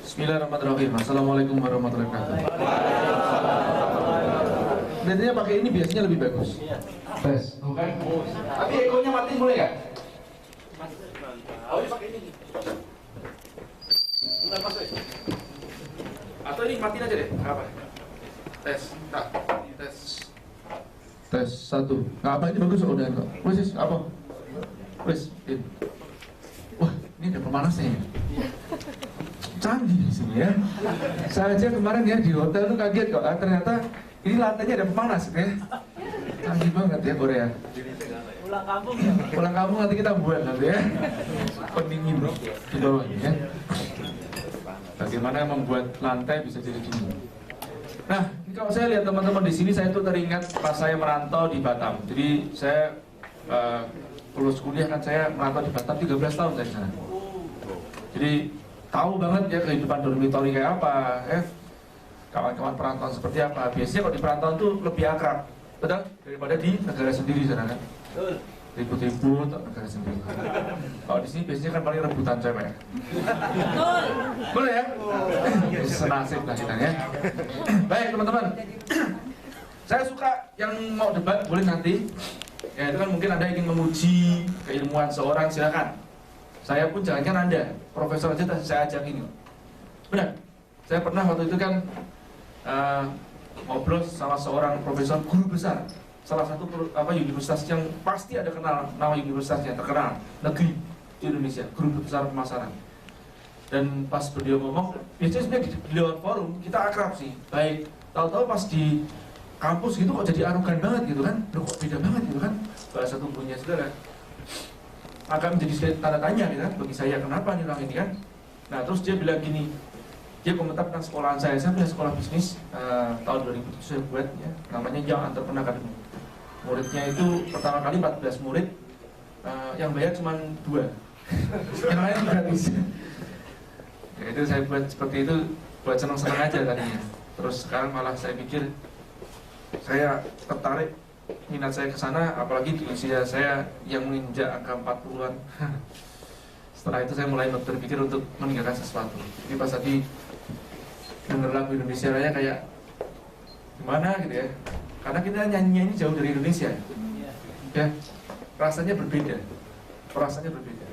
Bismillahirrahmanirrahim. Assalamualaikum warahmatullahi wabarakatuh. Biasanya pakai ini biasanya lebih bagus. Tes, oke. Tapi ekonya mati boleh nggak? Oh, ini pakai ini. Bentar masuk. Atau ini matiin aja deh. Nggak apa? Tes, tak. Tes. Tes 1. Nggak apa ini bagus udah kok. Wes apa? Wes. Wah, ini ada pemanasnya. Canggih di sini ya. Saya aja kemarin ya di hotel tuh kaget kok. Ternyata ini lantainya ada pemanas ya. Canggih banget ya Korea. Pulang kampung ya? Pulang kampung nanti kita buat nanti ya. Pendingin di bawahnya ya. Bagaimana membuat lantai bisa jadi dingin. Nah, ini kalau saya lihat teman-teman di sini, saya tuh teringat pas saya merantau di Batam. Jadi saya lulus kuliah kan saya merantau di Batam 13 tahun saya di sana. Jadi tahu banget ya kehidupan dormitory kayak apa, kawan-kawan perantauan seperti apa. Biasanya kalau di perantauan tuh lebih akrab, betul? Daripada di negara sendiri sana kan. Ribut-ribut negara sendiri. Kalau di sini biasanya kan paling rebutan cewek. Boleh ya? Senasib lah kita ya. Baik teman-teman. Saya suka yang mau debat boleh nanti. Ya itu kan mungkin Anda ingin menguji keilmuan seorang, silakan. Saya pun jangankan Anda, profesor aja saya ajak ini. Benar, saya pernah waktu itu kan ngobrol sama seorang profesor guru besar, salah satu universitas yang pasti ada kenal nama universitasnya terkenal negeri di Indonesia, guru besar pemasaran. Dan pas beliau ngomong, biasanya sebenarnya di lewat forum kita akrab sih, baik. Tahu-tahu pas di kampus gitu kok jadi arogan banget gitu kan, loh kok beda banget gitu kan bahasa tubuhnya saudara. Akan menjadi tanda tanya gitu kan bagi saya, kenapa nih orang ini kan. Nah terus dia bilang gini, dia komentar tentang sekolahan saya punya sekolah bisnis tahun 2007 saya buat ya, namanya Young Entrepreneur Academy. Muridnya itu pertama kali 14 murid, yang bayar cuma 2 yang lain gratis. Ya, itu saya buat seperti itu buat senang-senang aja tadinya. Terus sekarang malah saya pikir saya tertarik, minat saya ke sana, apalagi di usia saya yang menginjak angka 40-an. Setelah itu saya mulai berpikir untuk meninggalkan sesuatu. Jadi pas tadi denger lagu Indonesia Raya kayak gimana gitu ya. Karena kita nyanyinya ini jauh dari Indonesia. Ya, rasanya berbeda. Rasanya berbeda.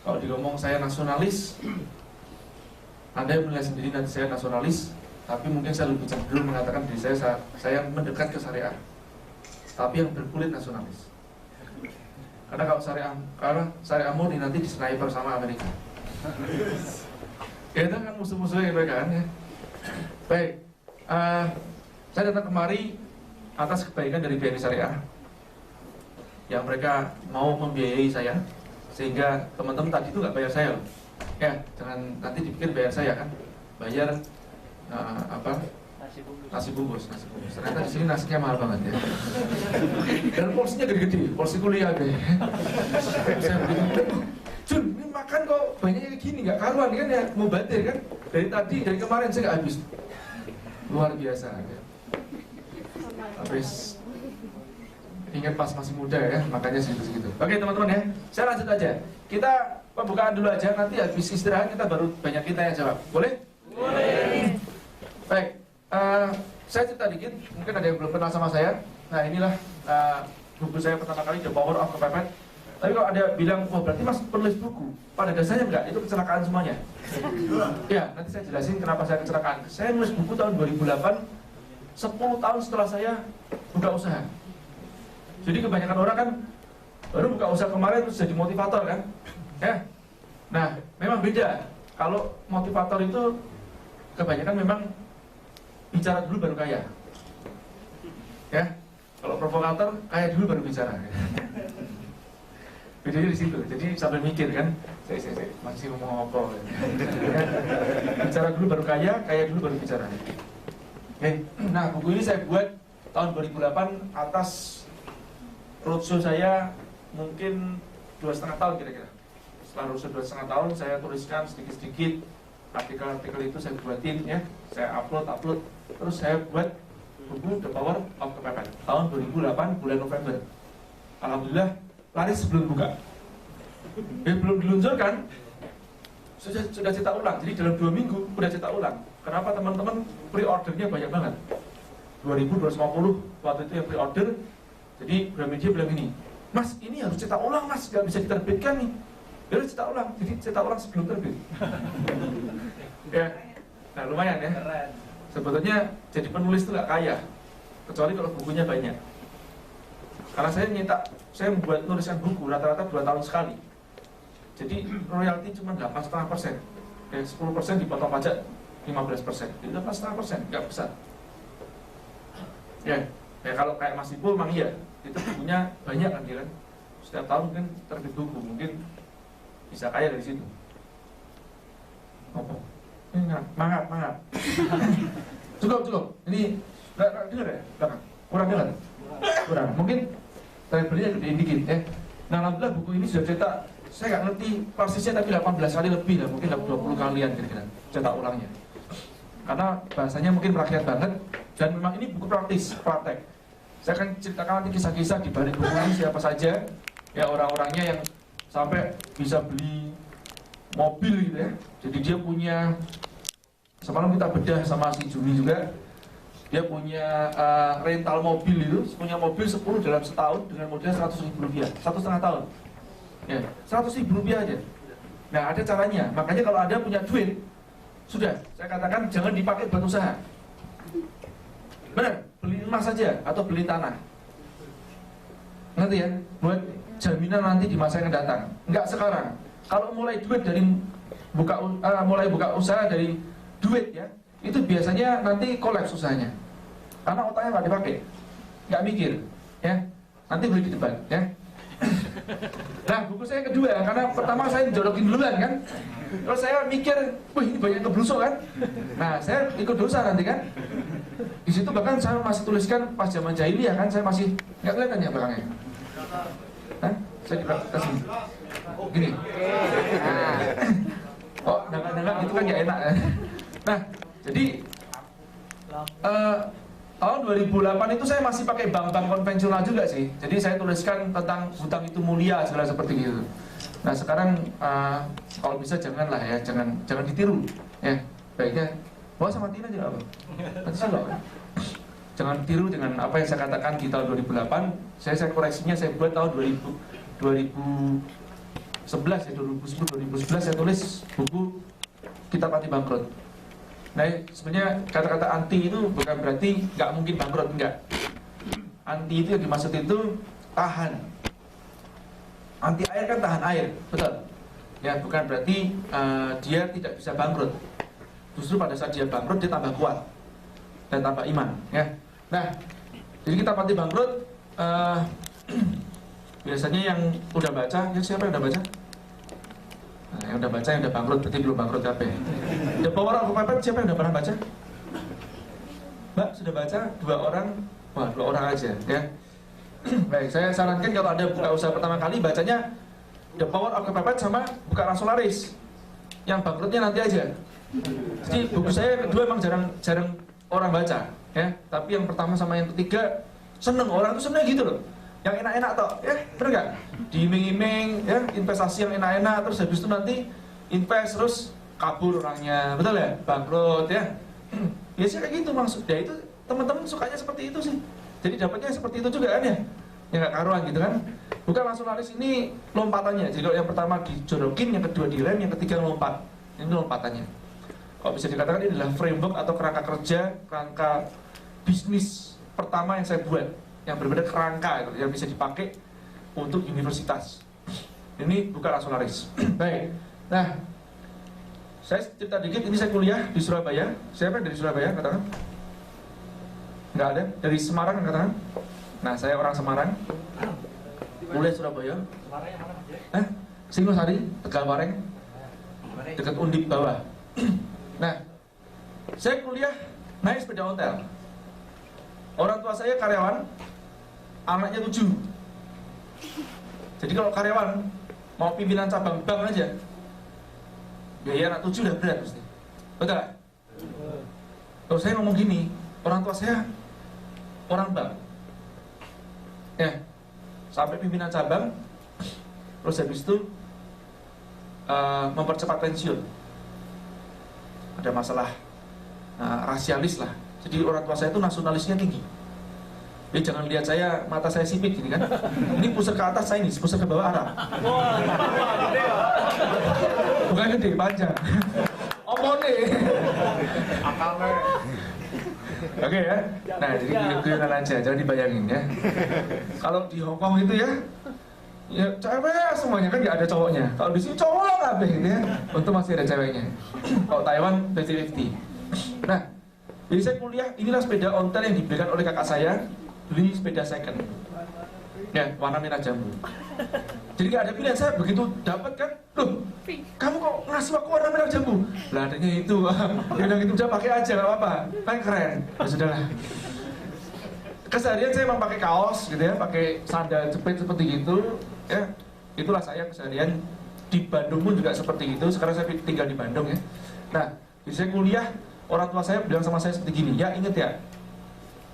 Kalau ngomong saya nasionalis, Anda melihat sendiri nanti saya nasionalis. Tapi mungkin saya lebih cenderung mengatakan diri saya mendekat ke syariah, tapi yang berkulit nasionalis. Karena kalau syariah murni nanti di sniper sama Amerika. Ya itu kan musuh-musuhnya mereka kan ya. Baik, saya datang kemari atas kebaikan dari BNI Syariah yang mereka mau membiayai saya, sehingga teman-teman tadi itu nggak bayar saya loh. Ya, jangan nanti dipikir bayar saya kan, bayar nasi bungkus. Ternyata di sini nasinya mahal banget ya. Dan porsinya gede-gede, porsi kuliah deh. Saya begitu, Jun, ini makan kok banyaknya kayak gini, nggak karuan kan ya, mau batir kan? Dari kemarin saya nggak habis. Luar biasa ya. Habis ingat pas masih muda ya, makanya segitu-segitu. Oke teman-teman ya, saya lanjut aja. Kita pembukaan dulu aja, nanti habis istirahat kita baru banyak kita yang jawab. Boleh? Boleh. Baik, saya cerita dikit, mungkin ada yang belum kenal sama saya. Nah inilah buku saya pertama kali, The Power of Kepepet. Tapi kalau ada bilang, wah berarti mas penulis buku, pada dasarnya enggak, itu kecelakaan semuanya. Ya, nanti saya jelasin kenapa saya kecelakaan. Saya nulis buku tahun 2008, 10 tahun setelah saya buka usaha. Jadi kebanyakan orang kan baru buka usaha kemarin terus jadi motivator kan. Ya. Nah, memang beda. Kalau motivator itu kebanyakan memang bicara dulu baru kaya. Ya. Kalau provokator kaya dulu baru bicara. Bedanya di situ. Jadi sambil mikir kan, saya masih ngomong apa. Ya. Bicara dulu baru kaya dulu baru bicara. Oke. Nah, buku ini saya buat tahun 2008 atas roadshow saya mungkin 2,5 tahun kira-kira. Setelah roadshow 2,5 tahun saya tuliskan sedikit-sedikit artikel-artikel itu saya buatin ya, saya upload terus saya buat buku The Power of Kepepet tahun 2008 bulan November. Alhamdulillah laris sebelum buka. Belum diluncurkan sudah cetak ulang. Jadi dalam 2 minggu udah cetak ulang. Kenapa teman-teman pre-ordernya banyak banget? 2.250 waktu itu yang pre-order. Jadi Gramedia bilang gini, Mas ini harus cetak ulang Mas, nggak bisa diterbitkan nih. Ya harus cetak ulang, jadi cetak ulang sebelum terbit. Ya, nah lumayan ya. Keren. Sebetulnya jadi penulis itu nggak kaya, kecuali kalau bukunya banyak. Karena saya membuat nulisan buku rata-rata 2 tahun sekali. Jadi royalti cuma 8,5%. Ya, 10% dipotong pajak 15%. Jadi 8,5%, nggak besar. Ya, kalau kayak Mas Ibu memang iya, itu bukunya banyak kan dia kan. Setiap tahun mungkin terbit buku, mungkin bisa kaya dari situ. Apa? Mangap. Cukup. Ini nggak dengar ya? Kurang dengar? Kurang. Mungkin belinya gede dikit ya. Nah, alhamdulillah buku ini sudah cetak. Saya nggak ngerti persisnya tapi 18 kali lebih lah, mungkin 20 kalian kira-kira cetak ulangnya. Karena bahasanya mungkin merakyat banget dan memang ini buku praktek. Saya akan ceritakan nanti kisah-kisah di balik buku ini siapa saja ya orang-orangnya yang sampai bisa beli mobil gitu ya. Jadi dia punya, semalam kita bedah sama si Juni juga, dia punya rental mobil itu, punya mobil 10 dalam setahun dengan modal Rp100.000, 1,5 tahun. Ya, Rp100.000 aja. Nah, ada caranya. Makanya kalau Anda punya duit, sudah, saya katakan jangan dipakai buat usaha. Benar, beli emas saja atau beli tanah. Nanti ya, buat jaminan nanti di masa yang akan datang. Enggak sekarang. Kalau mulai duit dari mulai buka usaha dari duit ya, itu biasanya nanti kolaps usahanya. Karena otaknya nggak dipakai, nggak mikir, ya. Nanti beli di depan, ya. Nah, buku saya kedua, karena pertama saya jorokin duluan kan. Terus saya mikir, wih ini banyak keblusuk kan. Nah, saya ikut dosa nanti kan. Di situ bahkan saya masih tuliskan pas zaman jahiliyah kan, saya masih nggak kelihatan ya belakangnya. Hah? Saya di belakang gini. Oh, nggak itu kan ya enak. Nah, jadi tahun 2008 itu saya masih pakai bank-bank konvensional juga sih. Jadi saya tuliskan tentang hutang itu mulia segala seperti itu. Nah sekarang kalau bisa janganlah ya, jangan ditiru. Ya baiknya bawa sama Tina aja apa? Nanti saya loh. Jangan tiru dengan apa yang saya katakan di tahun 2008. Saya koreksinya saya buat tahun 2011 ya 2011 saya tulis buku Kitab Anti Bangkrut. Nah, sebenarnya kata-kata anti itu bukan berarti nggak mungkin bangkrut, enggak. Anti itu yang dimaksud itu tahan. Anti air kan tahan air, betul. Ya, bukan berarti dia tidak bisa bangkrut. Justru pada saat dia bangkrut dia tambah kuat dan tambah iman. Ya. Nah, jadi kita anti bangkrut. Biasanya yang udah baca, ya siapa yang udah baca? Nah, yang udah baca, yang udah bangkrut, berarti belum bangkrut apa ya? The Power of Pepper, siapa yang udah pernah baca? Mbak, sudah baca? 2 orang? Wah, 2 orang aja ya. Baik, saya sarankan kalau Anda buka usaha pertama kali, bacanya The Power of Pepper sama buka langsung laris. Yang bangkrutnya nanti aja. Jadi buku saya yang kedua emang jarang orang baca ya. Tapi yang pertama sama yang ketiga seneng, orang tuh seneng gitu loh. Yang enak-enak toh, ya bener gak? Diiming-iming, ya investasi yang enak-enak, terus habis itu nanti invest terus kabur orangnya, betul ya? Bangkrut ya. Biasanya kayak gitu maksudnya, itu teman-teman sukanya seperti itu sih. Jadi dapatnya seperti itu juga kan ya? Ya nggak karuan gitu kan? Bukan langsung laris ini lompatannya. Jadi kalau yang pertama dijorokin, yang kedua direm, yang ketiga lompat. Ini lompatannya. Kalau bisa dikatakan ini adalah framework atau kerangka kerja, kerangka bisnis pertama yang saya buat. Yang berbeda kerangka yang bisa dipakai untuk universitas. Ini bukan langsung laris. Baik. Nah, saya cerita dikit. Ini saya kuliah di Surabaya. Siapa yang dari Surabaya katakan? Nggak ada. Dari Semarang katakan? Nah, saya orang Semarang. Kuliah Surabaya. Suaranya mana aja? Singosari, Tegalwareng, dekat Undip bawah. Nah, saya kuliah naik sepeda ontel. Orang tua saya karyawan, anaknya 7. Jadi kalau karyawan mau pimpinan cabang bank aja, biaya anak 7 udah berat pasti. Betul gak? Kalau saya ngomong gini, orang tua saya orang bank, ya sampai pimpinan cabang, terus habis itu mempercepat pensiun. ada masalah rasialis lah. Jadi orang tua saya itu nasionalisnya tinggi. Jadi jangan lihat saya, mata saya sipit gini kan. Ini pusat ke atas Chinese, pusat ke bawah Arab. Wah, gede ya. Bukan gede, panjang. Omone. Akalnya. Oke ya. Nah, jadi guyonan aja, jangan dibayangin ya. Kalau di Hong Kong itu ya cewek semuanya kan nggak ada cowoknya. Kalau di sini cowok kabeh gitu ya. Untung masih ada ceweknya. Kalau Taiwan 50-50. Nah, jadi saya kuliah, inilah sepeda ontel yang dibelikan oleh kakak saya. Beli sepeda second ya, warna merah jambu. Jadi gak ada pilihan, saya begitu dapat kan, loh kamu kok ngasih aku warna merah jambu? Lah adanya itu. Dia bilang itu udah pakai aja, gak apa-apa, kan keren. Ya sudahlah. Keseharian saya emang pakai kaos gitu ya, pakai sandal jepit seperti gitu ya. Itulah saya keseharian. Di Bandung pun juga seperti itu. Sekarang saya tinggal di Bandung ya. Nah, di saya kuliah, orang tua saya bilang sama saya seperti gini, ya inget ya,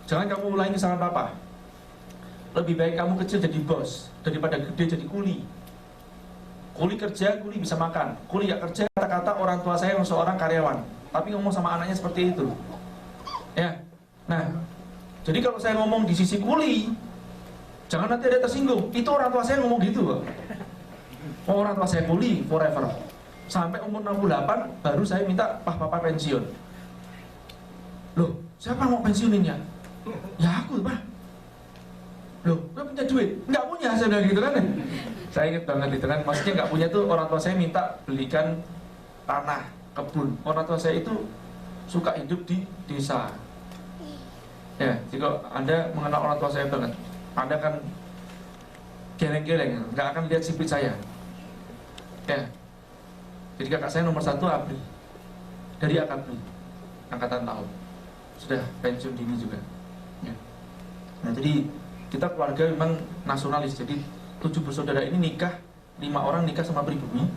jangan kamu ulangi kesalahan papa. Lebih baik kamu kecil jadi bos daripada gede jadi kuli. Kuli kerja, kuli bisa makan. Kuli gak kerja, kata-kata orang tua saya yang seorang karyawan, tapi ngomong sama anaknya seperti itu. Ya. Nah, jadi kalau saya ngomong di sisi kuli, jangan nanti ada tersinggung. Itu orang tua saya ngomong gitu kok. Orang tua saya kuli forever. Sampai umur 68 baru saya minta papa pensiun. Loh, siapa mau pensiuninnya? Ya aku, Pak. Loh, gue punya duit? Nggak punya, saya bilang gitu kan. Saya ingat banget itu kan. Maksudnya nggak punya tuh orang tua saya minta belikan tanah, kebun. Orang tua saya itu suka hidup di desa. Ya, jika Anda mengenal orang tua saya banget, Anda kan geleng-geleng, nggak akan lihat sipit saya. Ya. Jadi kakak saya nomor 1 ABRI. Dari AKABRI, angkatan tahun. Sudah pensiun dini juga. Ya. Nah, jadi kita keluarga memang nasionalis. Jadi 7 bersaudara ini nikah, 5 orang nikah sama pribumi,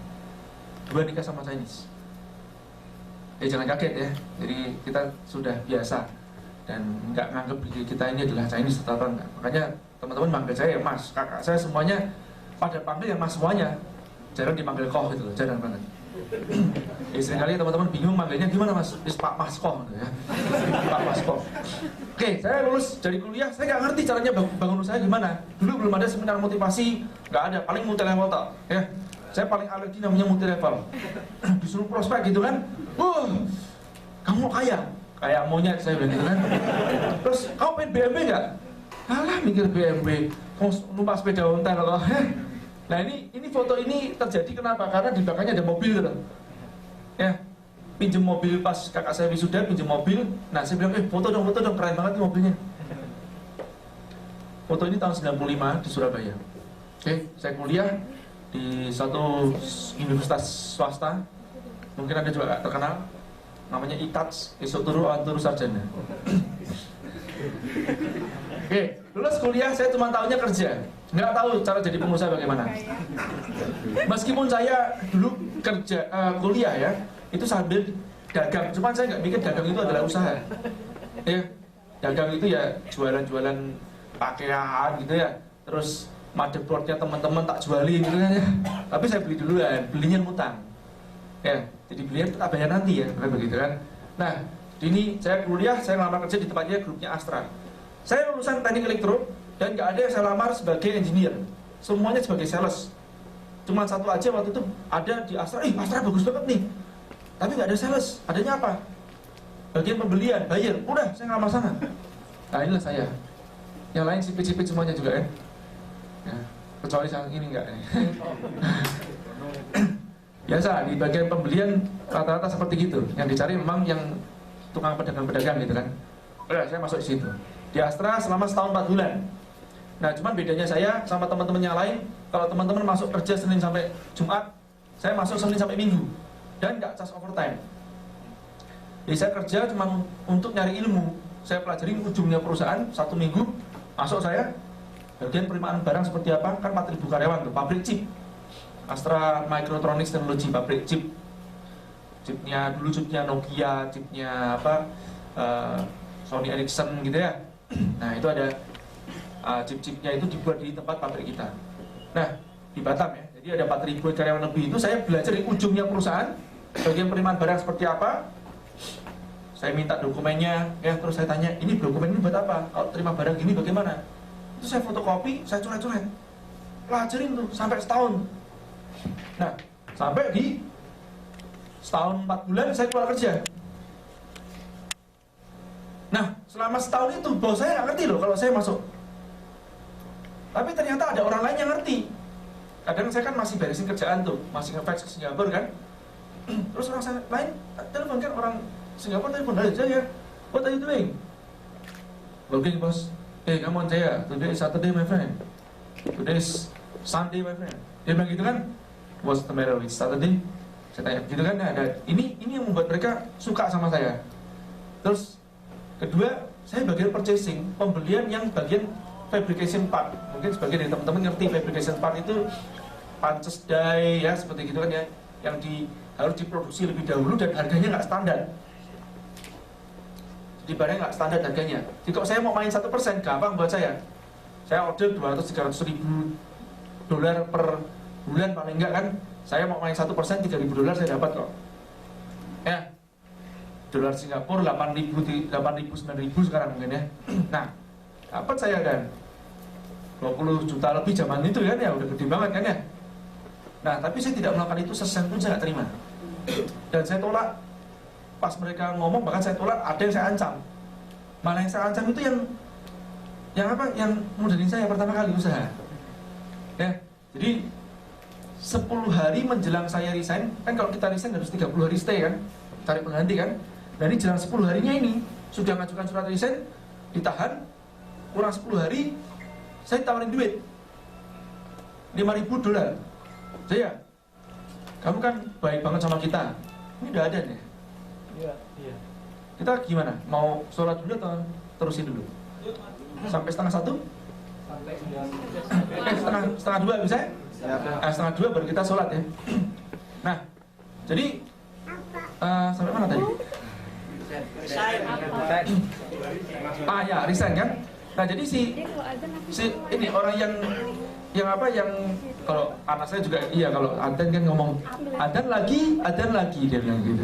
2 nikah sama Chinese. Jangan kaget ya. Jadi kita sudah biasa dan nggak nganggap diri kita ini adalah Chinese atau enggak. Makanya teman-teman manggil saya Mas, kakak saya semuanya pada panggil ya Mas semuanya. Jarang dipanggil Koh gitu loh, jarang banget. Seringkali teman-teman bingung manggilnya gimana Mas? Pak Mas Koh gitu ya. Pak Mas Koh. Oke, saya lulus dari kuliah, saya nggak ngerti caranya bangun usaha gimana. Dulu belum ada seminar motivasi, nggak ada, paling multi level tak, ya. Saya paling alergi namanya multi level. Disuruh prospek gitu kan, kamu kaya, kayak monyet saya bilang gitu kan. Terus kamu pengen BMW nggak? Alah mikir BMW, mau numpak sepeda ontel loh. Nah ini foto ini terjadi kenapa? Karena di belakangnya ada mobil gitu. Ya, pinjem mobil pas kakak saya wisuda, pinjem mobil. Nah saya bilang, foto dong, keren banget nih mobilnya. Foto ini tahun 95 di Surabaya. Oke, saya kuliah di satu universitas swasta. Mungkin Anda juga gak terkenal. Namanya ITATS, Esok Turu Anturu Sarjana. Oke, lulus kuliah saya cuma tahunya kerja. Nggak tahu cara jadi pengusaha bagaimana. Meskipun saya dulu kerja kuliah ya, itu sambil dagang. Cuman saya nggak mikir dagang itu adalah usaha. Ya, dagang itu ya jualan-jualan pakaian gitu ya. Terus motherboardnya teman-teman tak jualin gitu kan ya. Tapi saya beli duluan, belinya ngutang. Ya, jadi belinya tak bayar nanti ya, begitu kan. Nah, ini saya kuliah, saya ngelamar kerja di tempatnya grupnya Astra. Saya lulusan teknik elektro dan nggak ada yang saya lamar sebagai engineer, semuanya sebagai sales. Cuma satu aja waktu itu ada di Astra, Astra bagus banget nih, tapi nggak ada sales. Adanya apa? Bagian pembelian, bayar. Udah, saya ngelamar sana. Nah inilah saya. Yang lain sipit-sipit semuanya juga ya. Kecuali yang ini enggak. Biasa di bagian pembelian rata-rata seperti gitu. Yang dicari memang yang tukang pedagang-pedagang gitu kan. Udah, saya masuk di situ. Di Astra selama setahun 4 bulan. Nah, cuman bedanya saya sama teman-teman yang lain, kalau teman-teman masuk kerja Senin sampai Jumat, saya masuk Senin sampai Minggu dan nggak cas overtime. Jadi saya kerja cuma untuk nyari ilmu. Saya pelajari ujungnya perusahaan 1 minggu, masuk saya bagian penerimaan barang seperti apa, kan 4.000 karyawan tuh, pabrik chip. Astra Microtronics Technology, pabrik chip. Chipnya dulu chipnya Nokia, chipnya apa? Sony Ericsson gitu ya. Nah itu ada chip-chipnya itu dibuat di tempat pabrik kita. Nah di Batam ya, jadi ada 4.000 karyawan lebih itu saya belajar di ujungnya perusahaan, bagian penerimaan barang seperti apa, Saya minta dokumennya, ya terus saya tanya, ini dokumen ini buat apa? Kalau terima barang gini bagaimana? Itu saya fotokopi, saya coret-coret, pelajarin tuh sampai setahun. Nah, sampai di setahun 4 bulan saya keluar kerja. Nah, selama setahun itu bos saya nggak ngerti loh kalau saya masuk. Tapi ternyata ada orang lain yang ngerti. Kadang saya kan masih beresin kerjaan tuh, masih nge-fax ke Singapura kan. Terus orang lain telepon kan, orang Singapura telepon aja ya. What are you doing? Working bos. Come on Jaya, today is Saturday my friend. Today is Sunday my friend. Dia bilang gitu kan. What's the matter with Saturday? Saya tanya gitu kan. Nah, ini yang membuat mereka suka sama saya. Terus kedua, saya bagian purchasing, pembelian yang bagian fabrication part. Mungkin sebagian dari teman-teman ngerti fabrication part itu punches die ya, seperti gitu kan ya, yang harus diproduksi lebih dahulu dan harganya nggak standar. Jadi barangnya nggak standar harganya. Jadi kalau saya mau main 1%, gampang buat saya. Saya order 200-300 ribu dolar per bulan paling enggak kan. Saya mau main 1%, 3.000 dolar saya dapat kok. Ya, dolar Singapura 8.000, 9.000 sekarang mungkin ya. Nah, dapat saya kan 20 juta lebih zaman itu kan ya, udah gede banget kan ya. Nah, tapi saya tidak melakukan itu, sesen pun saya nggak terima. Dan saya tolak. Pas mereka ngomong, bahkan saya tolak, ada yang saya ancam. Malah yang saya ancam itu yang apa? Yang modalin saya pertama kali usaha. Ya, jadi 10 hari menjelang saya resign, kan kalau kita resign harus 30 hari stay kan, cari pengganti kan. Dari jelang 10 harinya ini sudah mengajukan surat resign, ditahan, kurang 10 hari, saya tawarin duit 5.000 dolar. Saya, kamu kan baik banget sama kita, ini udah ada nih. Iya. Kita gimana? Mau sholat dulu atau terusin dulu? Sampai setengah 1? Setengah 2 bisa? Setengah 2 baru kita sholat ya. Nah, jadi sampai mana tadi? Ya, resign kan? Nah, jadi si ini orang yang kalau anak saya juga iya, kalau adzan kan ngomong adzan lagi dia bilang gitu.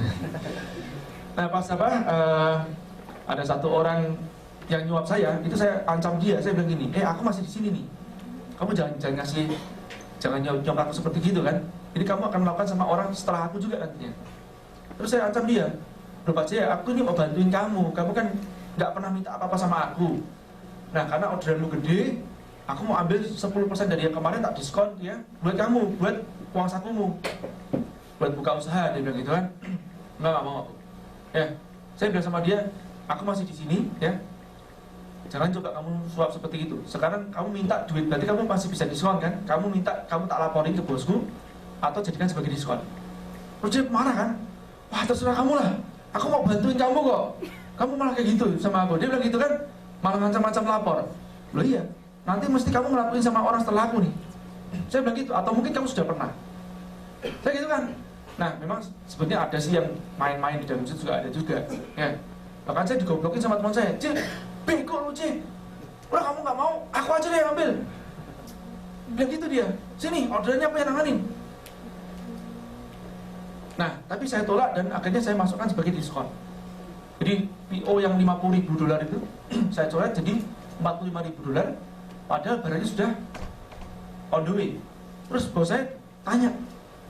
Nah, pas ada satu orang yang nyuap saya, itu saya ancam dia, saya bilang gini, aku masih di sini nih, kamu jangan nyuap aku seperti gitu kan, jadi kamu akan melakukan sama orang setelah aku juga nantinya. Terus saya ancam dia, loh Pak Jaya, aku ini mau bantuin kamu kan nggak pernah minta apa-apa sama aku. Nah, karena orderanmu gede, aku mau ambil 10% dari yang kemarin tak diskon ya, buat kamu, buat uang sakumu, buat buka usaha, dia bilang gitu kan. Nggak mau. Ya, saya bilang sama dia, aku masih di sini ya. Jangan coba kamu suap seperti itu. Sekarang kamu minta duit, berarti kamu masih bisa diskon kan? Kamu tak laporin ke bosku atau jadikan sebagai diskon. Terus dia marah kan? Wah, terserah kamu lah. Aku mau bantuin kamu kok. Kamu malah kayak gitu sama aku. Dia bilang gitu kan, malah macam-macam lapor. Loh iya, nanti mesti kamu ngelakuin sama orang setelah aku nih. Saya bilang gitu, atau mungkin kamu sudah pernah. Saya gitu kan. Nah, memang sebenarnya ada sih yang main-main di dalam situ juga ada juga. Ya, bahkan saya digoblokin sama teman saya. Cik, bego lu Cik. Udah kamu nggak mau, aku aja deh yang ambil. Bilang gitu dia. Sini, orderannya apa yang nanganin? Nah, tapi saya tolak dan akhirnya saya masukkan sebagai diskon. Jadi PO yang 50.000 dolar itu saya coret jadi 45.000 dolar. Padahal barangnya sudah on the way. Terus bos saya tanya,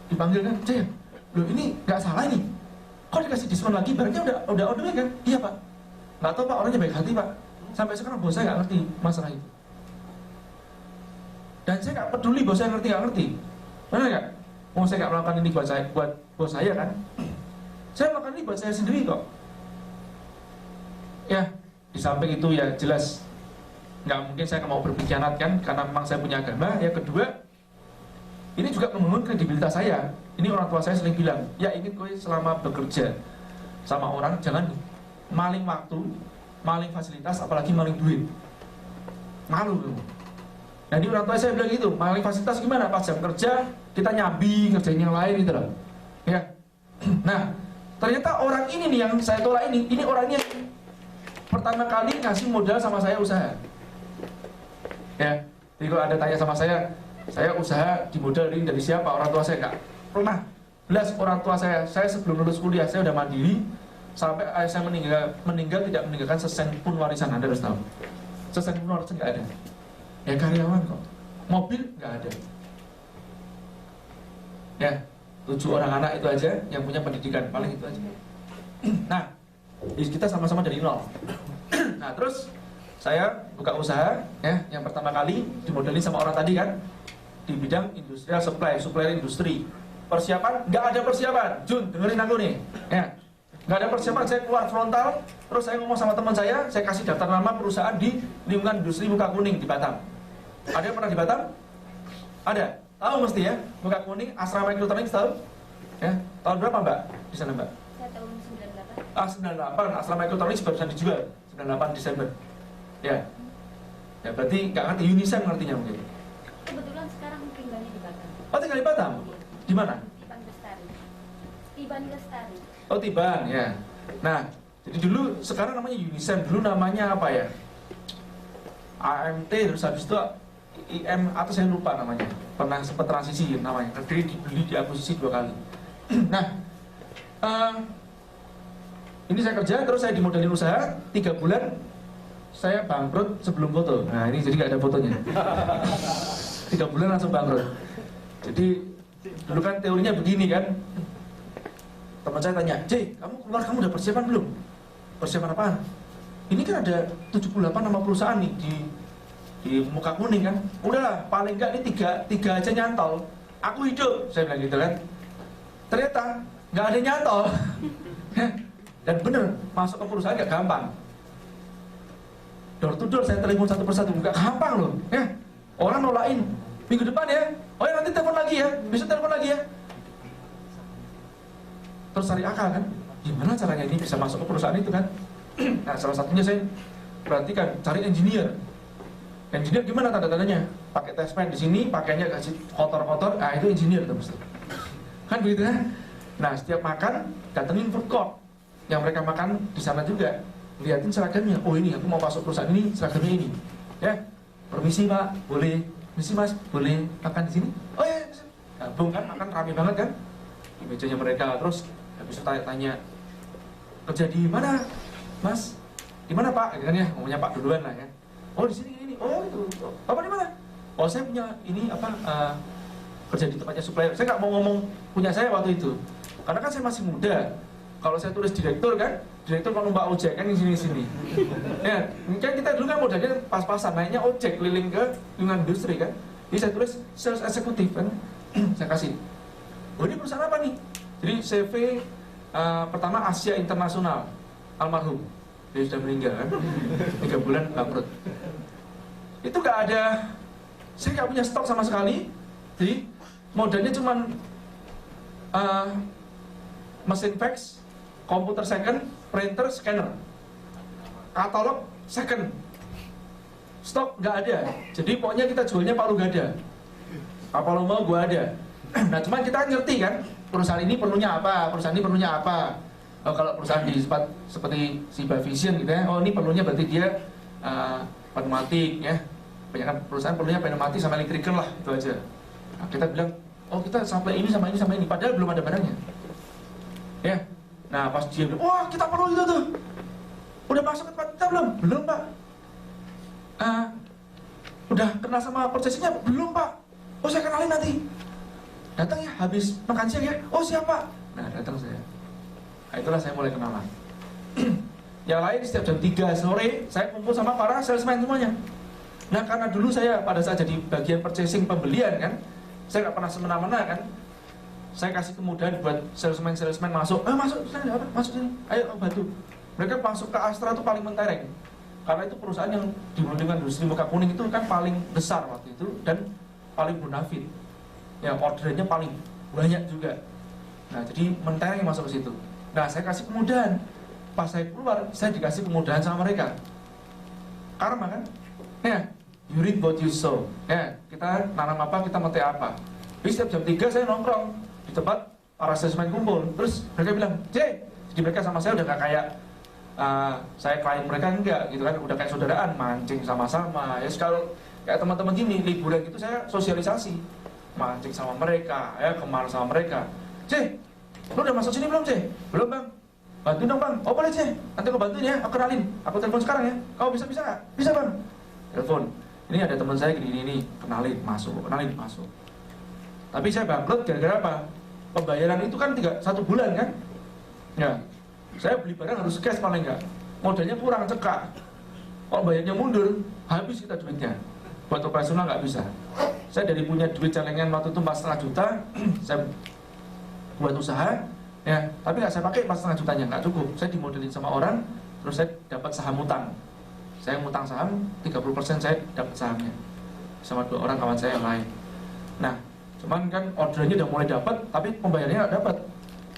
dipanggil kan, Cik, loh ini nggak salah ini, kok dikasih diskon lagi, barangnya udah on the way kan? Iya Pak. Nggak tahu Pak, orangnya baik hati Pak. Sampai sekarang bos saya nggak ngerti masalah itu. Dan saya nggak peduli bos saya ngerti nggak ngerti, benar nggak? Mau saya nggak melakukan ini buat bos saya kan? Saya melakukan ini buat saya sendiri kok. Ya, di samping itu ya jelas nggak mungkin saya mau berpikir kan, karena memang saya punya agama. Yang kedua, ini juga membangun kredibilitas saya. Ini orang tua saya sering bilang, ya ingin kowe selama bekerja sama orang jangan maling waktu, maling fasilitas, apalagi maling duit. Malu kamu. Nah, ini orang tua saya bilang gitu, maling fasilitas gimana? Pas jam kerja kita nyambi ngerjain yang lain gitu loh. Ya. Nah, ternyata orang ini nih yang saya tolak ini orangnya pertama kali ngasih modal sama saya usaha. Ya, jadi kalau ada tanya sama saya usaha dimodalin dari siapa? Orang tua saya nggak pernah. Belas orang tua saya sebelum lulus kuliah saya udah mandiri, sampai ayah saya meninggal tidak meninggalkan sesen pun warisan. Anda harus tahu, sesen pun warisan nggak ada. Ya karyawan kok, mobil nggak ada. Ya 7 orang anak itu aja yang punya pendidikan, paling itu aja. Nah, kita sama-sama dari nol. Nah, terus saya buka usaha, ya, yang pertama kali dimodalin sama orang tadi kan, di bidang industrial supplier industri. Persiapan, nggak ada persiapan. Jun, dengerin aku nih, ya, nggak ada persiapan. Saya keluar frontal, terus saya ngomong sama teman saya kasih daftar nama perusahaan di lingkungan industri Muka Kuning di Batam. Ada yang pernah di Batam? Ada. Tahu mesti ya, Muka Kuning, Asrama Elektronik tahu? Ya, tahun berapa Mbak di sana Mbak? Saya tahun 98. 98, Asrama Elektronik barusan dijual 98 Desember. Ya, ya berarti nggak ngerti, Unisan ngertinya mungkin. Kebetulan sekarang tinggalnya di Batam. Oh tinggal di Batam? Di mana? Tiban Lestari. Tiban Lestari. Oh Tiban, ya. Nah, jadi dulu sekarang namanya Unisan, dulu namanya apa ya? AMT, terus habis itu IM atau saya lupa namanya. Pernah sempat transisi namanya. Jadi dibeli diakuisisi 2 kali. Nah, ini saya kerja, terus saya dimodalin usaha 3 bulan. Saya bangkrut sebelum foto. Nah ini jadi nggak ada fotonya. 3 bulan langsung bangkrut. Jadi dulu kan teorinya begini kan. Teman saya tanya, "J, kamu udah persiapan belum?" Persiapan apaan? Ini kan ada 78 nama perusahaan nih di Muka Kuning kan. Udahlah, paling nggak ini tiga aja nyantol. Aku hidup, saya bilang gitu kan. Ternyata nggak ada nyantol. Dan bener, masuk ke perusahaan nggak gampang. Door to door saya telepon satu persatu, nggak gampang loh. Ya, orang nolain minggu depan ya. Oh ya nanti telepon lagi ya, besok telepon lagi ya. Terus cari akal kan, gimana caranya ini bisa masuk ke perusahaan itu kan? Nah salah satunya saya perhatikan, cari engineer. Engineer gimana tanda-tandanya? Pakai test pen di sini, pakainya kasih kotor-kotor, ah itu engineer tuh mesti. Kan begitu kan? Nah setiap makan datengin food court yang mereka makan di sana juga. Lihatin seragamnya, oh ini aku mau masuk perusahaan ini, seragamnya ini. Ya, permisi Pak, boleh. Permisi Mas, boleh makan di sini? Oh ya, bisa. Gabung kan, makan rame banget kan? Di mejanya mereka, terus habis itu tanya, kerja di mana, Mas? Di mana Pak? Gitu kan ya, ngomongnya Pak duluan lah ya. Oh di sini ini, oh itu. Bapak di mana? Oh saya punya ini apa? Kerja di tempatnya supplier. Saya nggak mau ngomong punya saya waktu itu, karena kan saya masih muda. Kalau saya tulis direktur kan, direktur kalau numpak ojek kan di sini. Ya, kan kita dulu kan modalnya pas-pasan, naiknya ojek keliling ke lingkungan industri kan. Jadi saya tulis sales eksekutif kan, saya kasih. Oh ini perusahaan apa nih? Jadi CV pertama Asia Internasional, almarhum, dia sudah meninggal kan, 3 bulan bangkrut. Itu nggak ada, saya nggak punya stok sama sekali. Jadi modalnya cuman mesin fax, komputer second, printer, scanner, katalog second, stok nggak ada. Jadi pokoknya kita jualnya Pak lu nggak ada, apa lo mau gua ada. Nah cuman kita ngerti kan, perusahaan ini perlunya apa, perusahaan ini perlunya apa. Oh, kalau perusahaan di seperti Siba Vision gitu ya, oh ini perlunya berarti dia pneumatik ya, banyak perusahaan perlunya pneumatik sama electrical lah, itu aja. Nah, kita bilang, oh kita supply ini sama ini, padahal belum ada barangnya. Ya, nah pas dia bilang, wah kita perlu itu tuh, udah masuk ke tempat kita belum? Belum Pak. Udah kenal sama prosesnya? Belum Pak. Oh saya kenalin nanti. Datang ya, habis makan siang ya. Oh siapa? Nah datang saya. Nah, itulah saya mulai kenalan. Yang lain setiap jam 3 sore saya kumpul sama para salesman semuanya. Nah karena dulu saya pada saat jadi bagian purchasing pembelian kan, saya nggak pernah semena-mena kan. Saya kasih kemudahan buat salesman masuk. Masuk sini, masuk sini. Ayo bantu. Mereka masuk ke Astra itu paling mentereng. Karena itu perusahaan yang di lingkungan industri Muka Kuning itu kan paling besar waktu itu dan paling bonafit. Ya ordernya paling banyak juga. Nah jadi mentereng masuk ke situ. Nah saya kasih kemudahan. Pas saya keluar, saya dikasih kemudahan sama mereka. Karma kan? Ya, you reap what you sow. Ya, kita nanam apa, kita mete apa. Jadi setiap jam 3 saya nongkrong di tempat para salesman kumpul. Terus mereka bilang, J, jadi mereka sama saya udah gak kayak saya klien mereka enggak gitu kan, udah kayak saudaraan, mancing sama-sama. Ya kalau kayak teman-teman gini liburan gitu saya sosialisasi, mancing sama mereka, ya kemana sama mereka. J, lu udah masuk sini belum J? Belum bang. bantuin dong bang, oh boleh sih, nanti aku bantuin ya, aku kenalin, aku telepon sekarang ya, kamu bisa nggak? Bisa bang, telepon, ini ada teman saya gini, kenalin, masuk. Tapi saya bangkrut gara-gara apa? Pembayaran itu kan 1 bulan kan? Ya, saya beli barang harus cash paling nggak, modalnya kurang cekak, kalau bayarnya mundur, habis kita duitnya, buat operasional nggak bisa. Saya dari punya duit celengan waktu itu 4,5 juta, saya buat usaha, ya, tapi nggak saya pakai 4,5 jutanya, nggak cukup. Saya dimodelin sama orang, terus saya dapat saham utang. Saya ngutang saham, 30% saya dapat sahamnya, sama 2 orang kawan saya yang lain. Nah, cuman kan ordernya udah mulai dapat, tapi pembayarannya nggak dapat.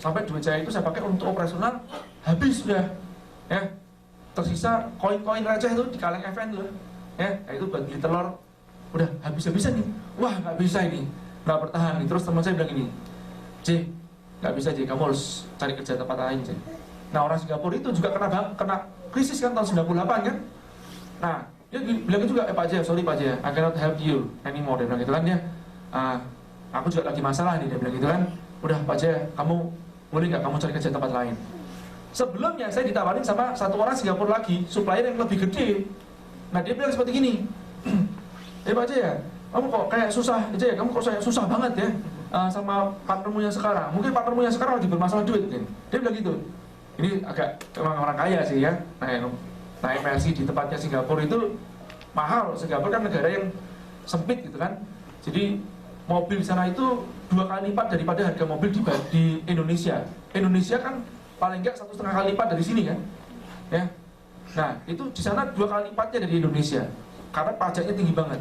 Sampai duit saya itu saya pakai untuk operasional, habis sudah, ya. Tersisa koin-koin receh itu di kaleng event loh, ya, itu buat beli telur, udah habis-habisan nih. Wah, nggak bisa ini, nggak bertahan nih. Terus teman saya bilang gini, C, nggak bisa J, kamu harus cari kerja tempat lain J. Nah, orang Singapura itu juga kena krisis kan tahun 98 kan. Nah, dia bilang juga, Pak J, sorry Pak J, I cannot help you anymore. Dia bilang gitu kan, dia, aku juga lagi masalah nih, dia bilang gitu kan. Udah Pak J, kamu boleh nggak kamu cari kerja tempat lain. Sebelumnya saya ditawarin sama 1 orang Singapura lagi, supplier yang lebih gede. Nah, dia bilang seperti gini, Pak J ya, kamu kok kayak susah aja ya, kamu kok kayak susah banget ya sama partnermu yang sekarang. Mungkin partnermu yang sekarang lagi bermasalah duit kan. Dia bilang gitu. Ini agak orang kaya sih ya. Nah, MLC di tempatnya Singapura itu mahal. Singapura kan negara yang sempit gitu kan. Jadi mobil di sana itu 2 kali lipat daripada harga mobil di Indonesia. Indonesia kan paling enggak 1,5 kali lipat dari sini kan. Ya. Nah, itu di sana 2 kali lipatnya dari Indonesia. Karena pajaknya tinggi banget.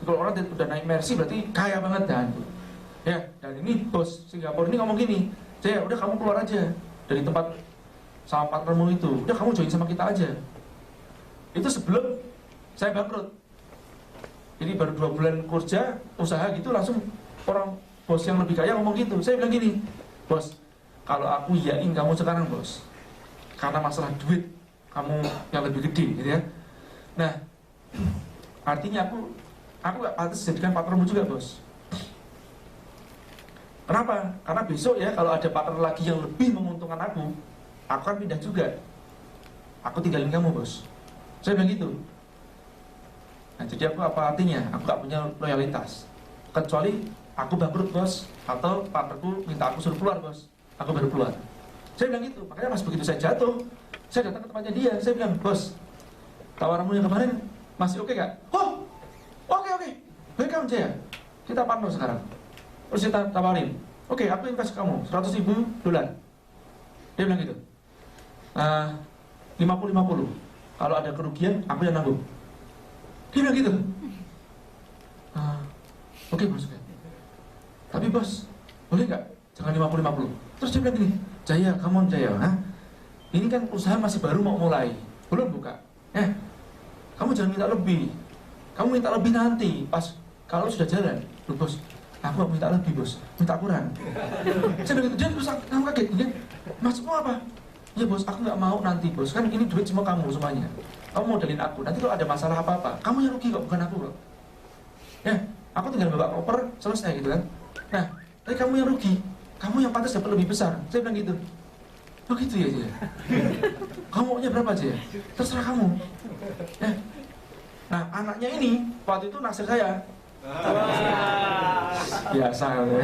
Kalau orang udah naik Mercy berarti kaya banget kan. Ya, dan ini bos Singapura ini ngomong gini, Jaya, udah kamu keluar aja dari tempat sama partnermu itu. Udah kamu join sama kita aja. Itu sebelum saya bangkrut. Ini baru 2 bulan kerja, usaha gitu langsung orang bos yang lebih kaya ngomong gitu. Saya bilang gini, bos, kalau aku iyain kamu sekarang bos, karena masalah duit kamu yang lebih gede gitu ya. Nah, artinya aku gak pantas jadikan partnermu juga bos. Kenapa? Karena besok ya kalau ada partner lagi yang lebih menguntungkan aku akan pindah juga. Aku tinggalin kamu bos. Saya bilang gitu. Nah, jadi aku apa artinya? Aku gak punya loyalitas. Kecuali aku bangkrut bos, atau partnerku minta aku suruh keluar bos, aku baru keluar. Saya bilang gitu. Makanya pas begitu saya jatuh, saya datang ke tempatnya dia. Saya bilang, bos, tawaranmu yang kemarin masih oke gak? Oh, oke. Baik kamu Jaya, kita partner sekarang. Terus kita tawarin, oke, aku invest ke kamu $100,000. Dia bilang gitu, 50-50. Kalau ada kerugian, aku yang nanggung. Dia bilang gitu. Oke bos. Tapi bos, boleh nggak? Jangan 50-50. Terus dia bilang gini, Jaya, kamu Jaya, ini kan usaha masih baru mau mulai, belum buka. Kamu jangan minta lebih. Kamu minta lebih nanti, pas kalau sudah jalan. Loh bos, aku gak minta lebih bos, minta kurang. Saya bilang gitu, dia terus aku kaget, dia, maksudmu apa? Ya bos, aku gak mau nanti bos, kan ini duit semua kamu semuanya. Kamu modalin aku, nanti kalau ada masalah apa-apa, kamu yang rugi kok, bukan aku kok. Ya, aku tinggal bawa koper, selesai gitu kan. Nah, tapi kamu yang rugi, kamu yang pantas dapat lebih besar. Saya bilang gitu. Oh gitu ya dia. Kamu maunya berapa aja ya? Terserah kamu. Nah, anaknya ini waktu itu naksir saya. Biasa ya.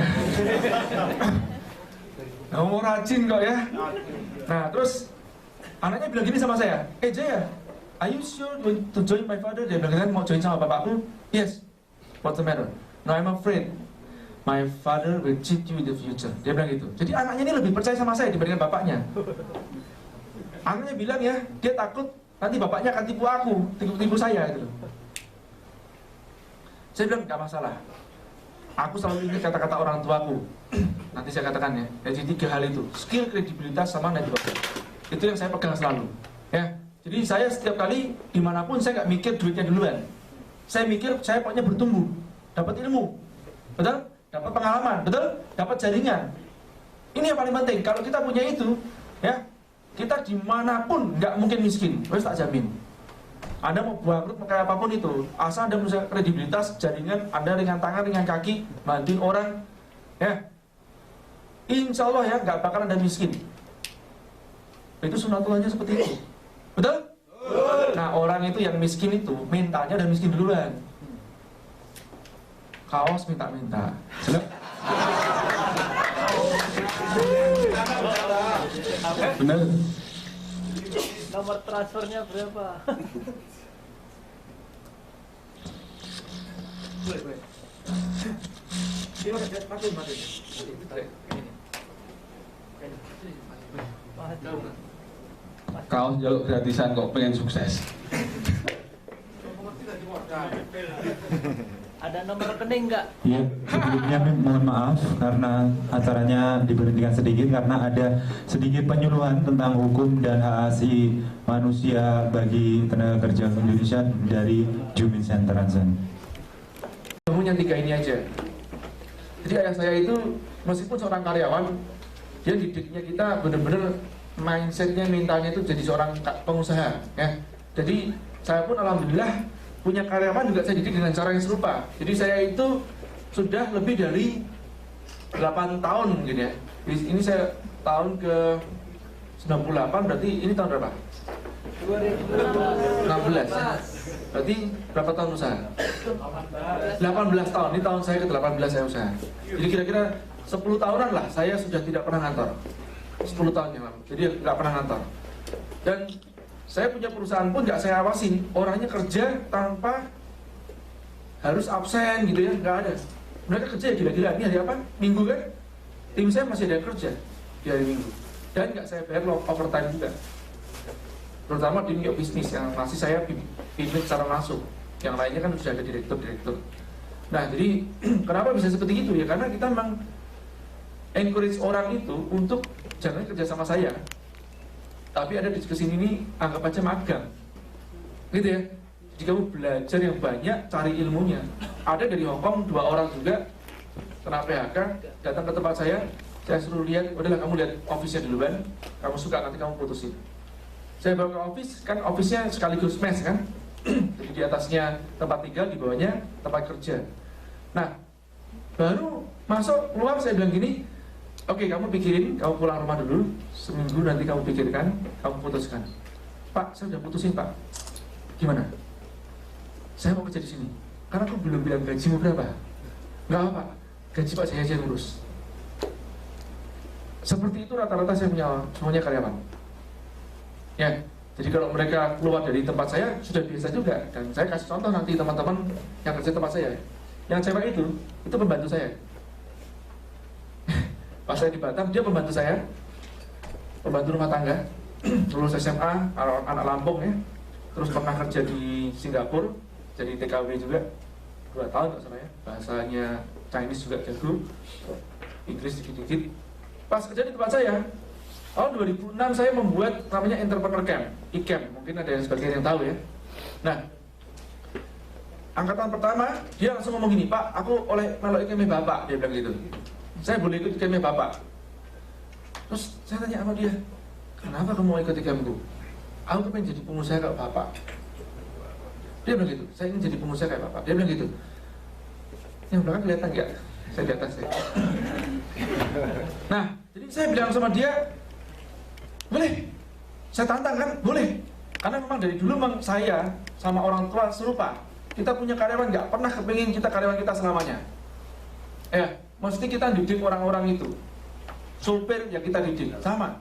Mau rajin kok ya. Nah, terus anaknya bilang gini sama saya, Jaya, are you sure to join my father? Dia bilang, mau join sama bapakku? Yes. What's the matter? No, I'm afraid my father will cheat you in the future. Dia bilang gitu. Jadi anaknya ini lebih percaya sama saya dibandingkan bapaknya. Anaknya bilang ya, dia takut nanti bapaknya akan tipu aku, tipu saya gitu. Saya bilang gak masalah. Aku selalu ingat kata-kata orang tuaku. Nanti saya katakan ya. Jadi 3 hal itu, skill, kredibilitas, sama network. Itu yang saya pegang selalu. Ya. Jadi saya setiap kali dimanapun saya nggak mikir duitnya duluan. Saya mikir saya pokoknya bertumbuh, dapat ilmu, betul? Dapat pengalaman, betul? Dapat jaringan. Ini yang paling penting. Kalau kita punya itu, ya, kita dimanapun nggak mungkin miskin. Terus tak jamin. Anda mau bangkrut kayak apapun itu, asal Anda punya kredibilitas, jaringan, Anda ringan tangan, ringan kaki, bantuin orang, ya, insya Allah ya nggak bakalan Anda miskin. Itu sunatullahnya seperti itu. Betul? Nah, orang itu yang miskin itu mintanya udah miskin duluan. Kaos minta-minta. Bener? Nomor transfernya berapa? Kaos jaluk gratisan kok pengen sukses. Ada nomor rekening nggak? Ya, sebelumnya mohon maaf karena acaranya diberhentikan sedikit karena ada sedikit penyuluhan tentang hukum dan hak asasi manusia bagi tenaga kerja Indonesia dari Jumin Center Ansan. Yang 3 ini aja. Jadi ayah saya itu meskipun seorang karyawan, dia didiknya kita benar-benar mindsetnya mintanya itu jadi seorang pengusaha, ya. Jadi saya pun alhamdulillah punya karyawan juga saya didik dengan cara yang serupa. Jadi saya itu sudah lebih dari 8 tahun mungkin ya. Ini saya tahun ke 98, berarti ini tahun berapa? 16. Berarti berapa tahun usaha? 18 tahun. Ini tahun saya ke 18 saya usaha. Jadi kira-kira 10 tahunan lah saya sudah tidak pernah ngantor. 10 tahun yang lalu. Jadi nggak pernah ngantor. Dan saya punya perusahaan pun nggak saya awasin, orangnya kerja tanpa harus absen gitu ya, nggak ada. Mereka kerja ya gila-gila. Ini hari apa? Minggu kan? Tim saya masih ada yang kerja di hari Minggu. Dan nggak saya bayar overtime juga. Terutama di New Bisnis yang masih saya pimpin secara langsung. Yang lainnya kan sudah ada direktur-direktur. Nah jadi kenapa bisa seperti itu ya? Karena kita memang encourage orang itu untuk jangan kerja sama saya. Tapi ada di kesini ini anggap aja magang, gitu ya. Jadi kamu belajar yang banyak, cari ilmunya. Ada dari Hongkong 2 orang juga kena PHK, datang ke tempat saya suruh lihat, udahlah kamu lihat office-nya duluan, kamu suka nanti kamu putusin. Saya bawa ke office, kan office-nya sekaligus mes kan. Jadi di atasnya tempat tinggal, di bawahnya tempat kerja. Nah, baru masuk keluar saya bilang gini, oke, kamu pikirin, kamu pulang rumah dulu, seminggu nanti kamu pikirkan, kamu putuskan. Pak, saya udah putusin Pak. Gimana? Saya mau kerja di sini. Karena aku belum bilang gajimu berapa. Enggak apa Pak, gaji Pak saya aja ngurus. Seperti itu rata-rata saya punya semuanya karyawan. Ya, jadi kalau mereka keluar dari tempat saya sudah biasa juga. Dan saya kasih contoh nanti teman-teman yang kerja tempat saya. Yang cewek itu pembantu saya. Pas saya di Batam, dia pembantu saya, pembantu rumah tangga, lulus SMA, anak Lampung ya, terus pernah kerja di Singapura, jadi TKW juga, 2 tahun nggak salah ya, bahasanya Chinese juga jago, Inggris dikit-dikit. Pas kerja di tempat saya, tahun 2006 saya membuat namanya Entrepreneur Camp, ICAMP, mungkin ada yang sebagian yang tahu ya. Nah, angkatan pertama, dia langsung ngomong gini, Pak, aku oleh melok ICAMP Bapak, dia bilang gitu. Saya boleh ikut ICAMP Bapak. Terus saya tanya sama dia, kenapa kamu mau ikut ICAMP-ku? Aku pengen jadi pengusaha kayak Bapak. Dia bilang gitu, saya ingin jadi pengusaha kayak Bapak. Dia bilang gitu. Yang belakang kelihatan nggak? Saya di atas ya. Nah, jadi saya bilang sama dia, boleh. Saya tantang kan, boleh. Karena memang dari dulu memang saya sama orang tua serupa. Kita punya karyawan nggak pernah kepingin kita karyawan kita selamanya. Mesti kita didik orang-orang itu. Supir yang kita didik, sama.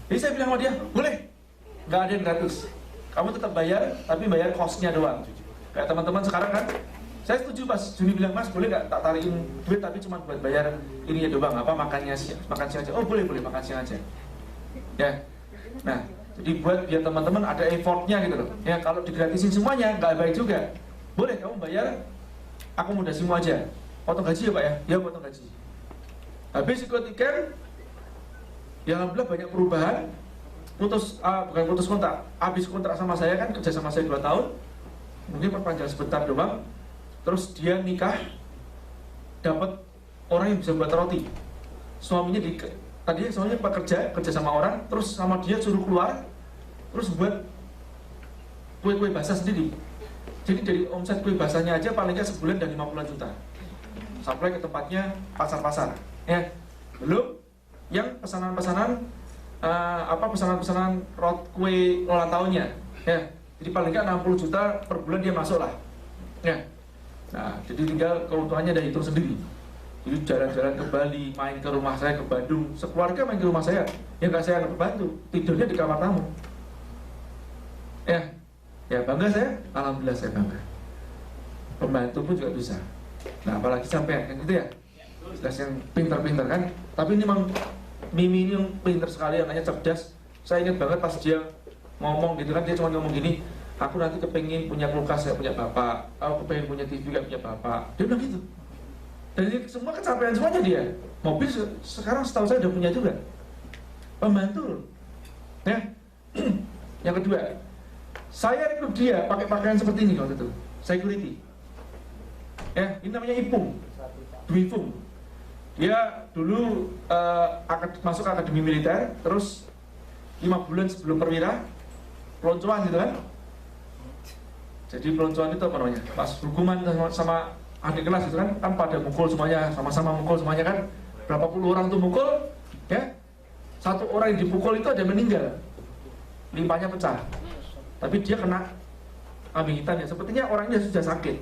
Jadi saya bilang sama dia, boleh. Nggak ada yang gratis. Kamu tetap bayar, tapi bayar cost-nya doang. Kayak teman-teman sekarang kan, saya setuju pas Juni bilang, Mas boleh nggak tak tarikin duit tapi cuma buat bayar ininya doang, apa makan siang aja. Oh boleh makan siang aja. Ya. Nah, jadi buat biar teman-teman ada effortnya gitu loh. Ya kalau digratisin semuanya nggak baik juga. Boleh kamu bayar, akomodasimu aja. Potong gaji ya Pak ya? Ya potong gaji. Habis ikut ICAMP, ya alhamdulillah banyak perubahan. Bukan putus kontrak, habis kontrak sama saya kan, kerja sama saya 2 tahun. Mungkin perpanjang sebentar doang. Terus dia nikah, dapat orang yang bisa buat roti. Suaminya tadinya suaminya kerja sama orang, terus sama dia suruh keluar, terus buat kue-kue basah sendiri. Jadi dari omset kue basahnya aja paling nggak sebulan dan 50 juta. Sampai ke tempatnya pasar-pasar. Ya, belum yang pesanan-pesanan pesanan-pesanan kue ulang tahunnya, ya. Jadi paling nggak 60 juta per bulan dia masuk lah, ya. Nah, jadi tinggal keuntungannya udah hitung sendiri. Jadi jalan-jalan ke Bali, main ke rumah saya ke Bandung, sekeluarga main ke rumah saya, ya nggak saya bantu, tidurnya di kamar tamu, ya. Ya bangga saya, alhamdulillah saya bangga. Pembantu pun juga bisa. Nah apalagi sampai kan gitu ya, jelas yang pintar-pintar kan. Tapi ini memang Mimi ini yang pintar sekali, anaknya cerdas. Saya ingat banget pas dia ngomong gitu kan, dia cuma ngomong gini, aku nanti kepengen punya kulkas kayak punya bapak, aku kepengen punya TV kayak punya bapak. Dia bilang gitu. Dan ini semua kecapean semuanya dia. Mobil sekarang setahu saya udah punya juga. Pembantu, ya. Yang kedua, saya rekrut dia pakai pakaian seperti ini waktu itu, security. Ya, ini namanya Ipung, Dwi Fung. Dia dulu masuk akademi militer, terus 5 bulan sebelum perwira, peloncoan gitu kan. Jadi peloncoan itu apa namanya? Pas hukuman sama adik kelas itu kan pada mukul semuanya, sama-sama mukul semuanya kan. Berapa puluh orang tuh mukul, ya. Satu orang yang dipukul itu ada yang meninggal, limpahnya pecah. Tapi dia kena kambing hitam ya, sepertinya orangnya sudah sakit.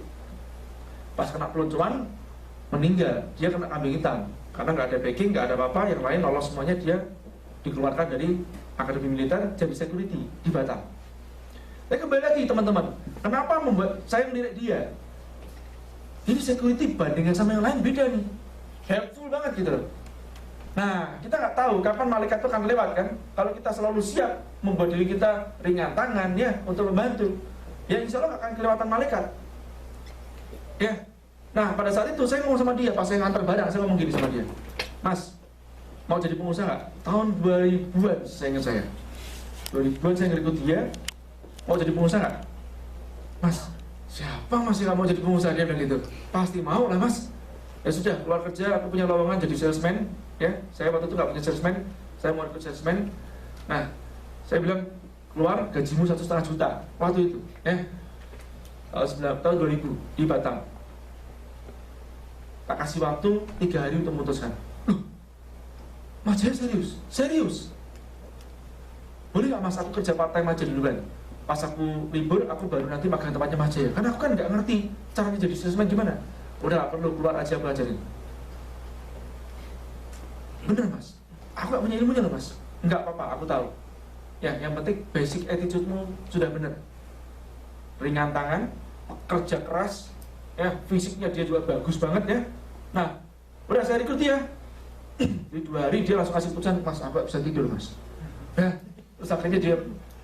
Pas kena peluncuran meninggal, dia kena kambing hitam karena nggak ada backing, nggak ada apa-apa, yang lain lolos semuanya, dia dikeluarkan dari akademi militer jadi security di Batam. Tapi kembali lagi teman-teman, kenapa membuat saya melirik dia? Ini security bandingkan sama yang lain beda nih, helpful banget gitu loh. Nah, kita nggak tahu kapan malaikat itu akan lewat kan. Kalau kita selalu siap membuat diri kita ringan tangan ya untuk membantu, ya insya Allah akan kelewatan malaikat. Ya. Nah, pada saat itu saya ngomong sama dia, pas saya ngantar barang, saya ngomong gini sama dia, Mas, mau jadi pengusaha nggak? Tahun 2000-an saya ingat saya, 2000-an saya ngerekut dia, mau jadi pengusaha nggak? Mas, siapa mas yang nggak mau jadi pengusaha? Dia bilang gitu. Pasti mau lah mas. Ya sudah, keluar kerja, aku punya lowongan jadi salesman. Ya, saya waktu itu nggak punya salesman, saya mau ikut salesman. Nah, saya bilang keluar gajimu 1,5 juta waktu itu, ya. Tahun 2000 di Batam. Tak kasih waktu 3 hari untuk memutuskan. Loh, Mas Jaya serius? Serius? Boleh nggak mas, aku kerja part time aja duluan. Pas aku libur, aku baru nanti magang tempatnya Mas Jaya. Karena aku kan nggak ngerti caranya jadi salesman gimana. Udah nggak perlu, keluar aja aku ajarin. Bener mas, aku gak punya ilmunya loh mas. Enggak apa-apa, aku tahu. Ya, yang penting basic attitude-mu sudah bener. Ringan tangan, kerja keras, ya, fisiknya dia juga bagus banget ya. Nah, udah saya rekrut dia. Di 2 hari dia langsung kasih putusan, mas, aku gak bisa tidur mas. Ya, terus akhirnya dia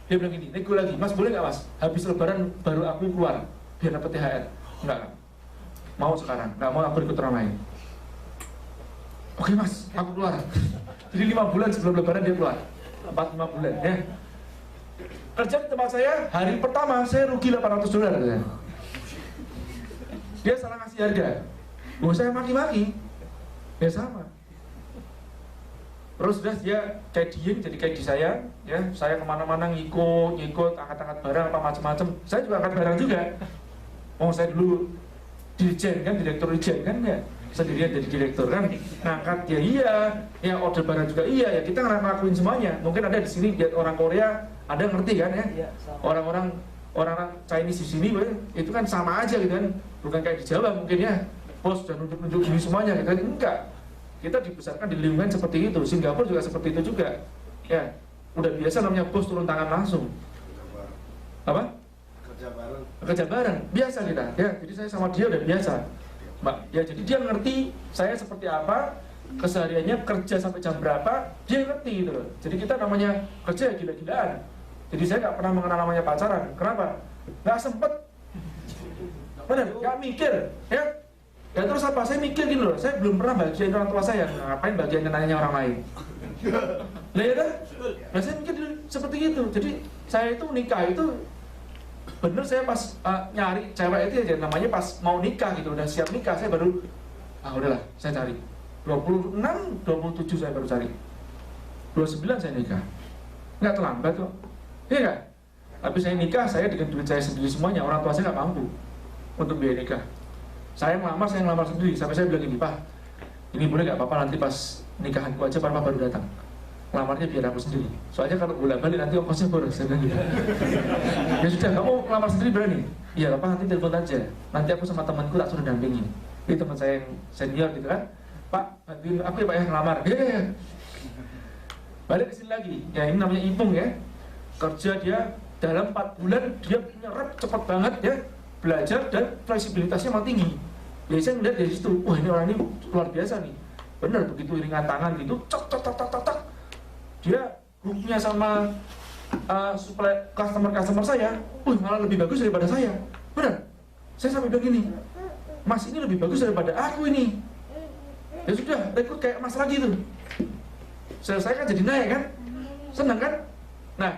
bilang gini, nego lagi, mas boleh gak mas? Habis lebaran baru aku keluar, biar dapat THR. Enggak, mau sekarang, nggak mau aku ikut orang lain. Oke mas, aku keluar. Jadi 5 bulan sebelum lebaran dia keluar, 4-5 bulan ya. Kerja di tempat saya, hari pertama saya rugi $800 ya. Dia salah ngasih harga, saya maki-maki, ya sama. Terus dia kayak diem, jadi kayak di saya, ya. Saya kemana-mana ngikut, angkat-angkat barang apa macam-macam. Saya juga angkat barang juga. Oh saya dulu dirjen kan, direktur dirjen kan ya, sendirian jadi direktur kan, ngangkat ya iya, ya order barang juga iya, ya kita ngelakuin semuanya. Mungkin ada di sini lihat orang Korea, ada yang ngerti kan ya, orang Chinese di sini itu kan sama aja gitu kan, bukan kayak di Jawa mungkin ya, bos dan nunjuk-nunjuk gini semuanya gitu kan, enggak. Kita dibesarkan di lingkungan seperti itu. Singapura juga seperti itu juga, ya udah biasa namanya bos turun tangan langsung. Apa? Kerja bareng, biasa kita ya. Jadi saya sama dia udah biasa Mbak, ya jadi dia ngerti saya seperti apa, kesehariannya kerja sampai jam berapa, dia ngerti gitu loh. Jadi kita namanya kerja gila-gilaan. Jadi saya nggak pernah mengenal namanya pacaran. Kenapa? Nggak sempet, bener, nggak mikir ya. Ya terus apa? Saya mikir gini loh, saya belum pernah bahagiain orang tua saya, ngapain bagian nanya orang lain? Lah ya kan? Nah saya mikir seperti itu. Jadi saya itu nikah itu bener, saya pas nyari cewek itu ya namanya pas mau nikah gitu, udah siap nikah, saya baru udahlah saya cari 26, 27 saya baru cari, 29 saya nikah, nggak terlambat kok, iya nggak? Tapi saya nikah, saya dengan duit saya sendiri semuanya, orang tua saya nggak mampu untuk biaya nikah. Saya ngelamar sendiri, sampai saya bilang gini, Pak, ini boleh nggak Papa nanti pas nikahanku aja Papa baru datang. ngelamarnya biar aku sendiri. Soalnya kalau bolak-balik nanti ongkosnya boros. Saya bilang gitu. Ya sudah, kamu ngelamar sendiri berani? Iya, apa nanti telepon aja. Nanti aku sama temanku tak suruh dampingin. Ini teman saya yang senior gitu kan. Pak, bantuin aku ya Pak ya ngelamar. Iya. Balik ke sini lagi. Ya ini namanya Ipung ya. Kerja dia dalam 4 bulan dia nyerap cepat banget ya. Belajar dan fleksibilitasnya malah tinggi. Ya saya ngeliat dari situ, wah ini orang ini luar biasa nih. Bener begitu iringan tangan gitu, cek. Dia grupnya sama supply customer saya, malah lebih bagus daripada saya. Bener. Saya sampai bilang gini, Mas ini lebih bagus daripada aku ini. Ya sudah, rekrut kayak Mas lagi tuh. Saya kan jadi naik kan, senang kan. Nah,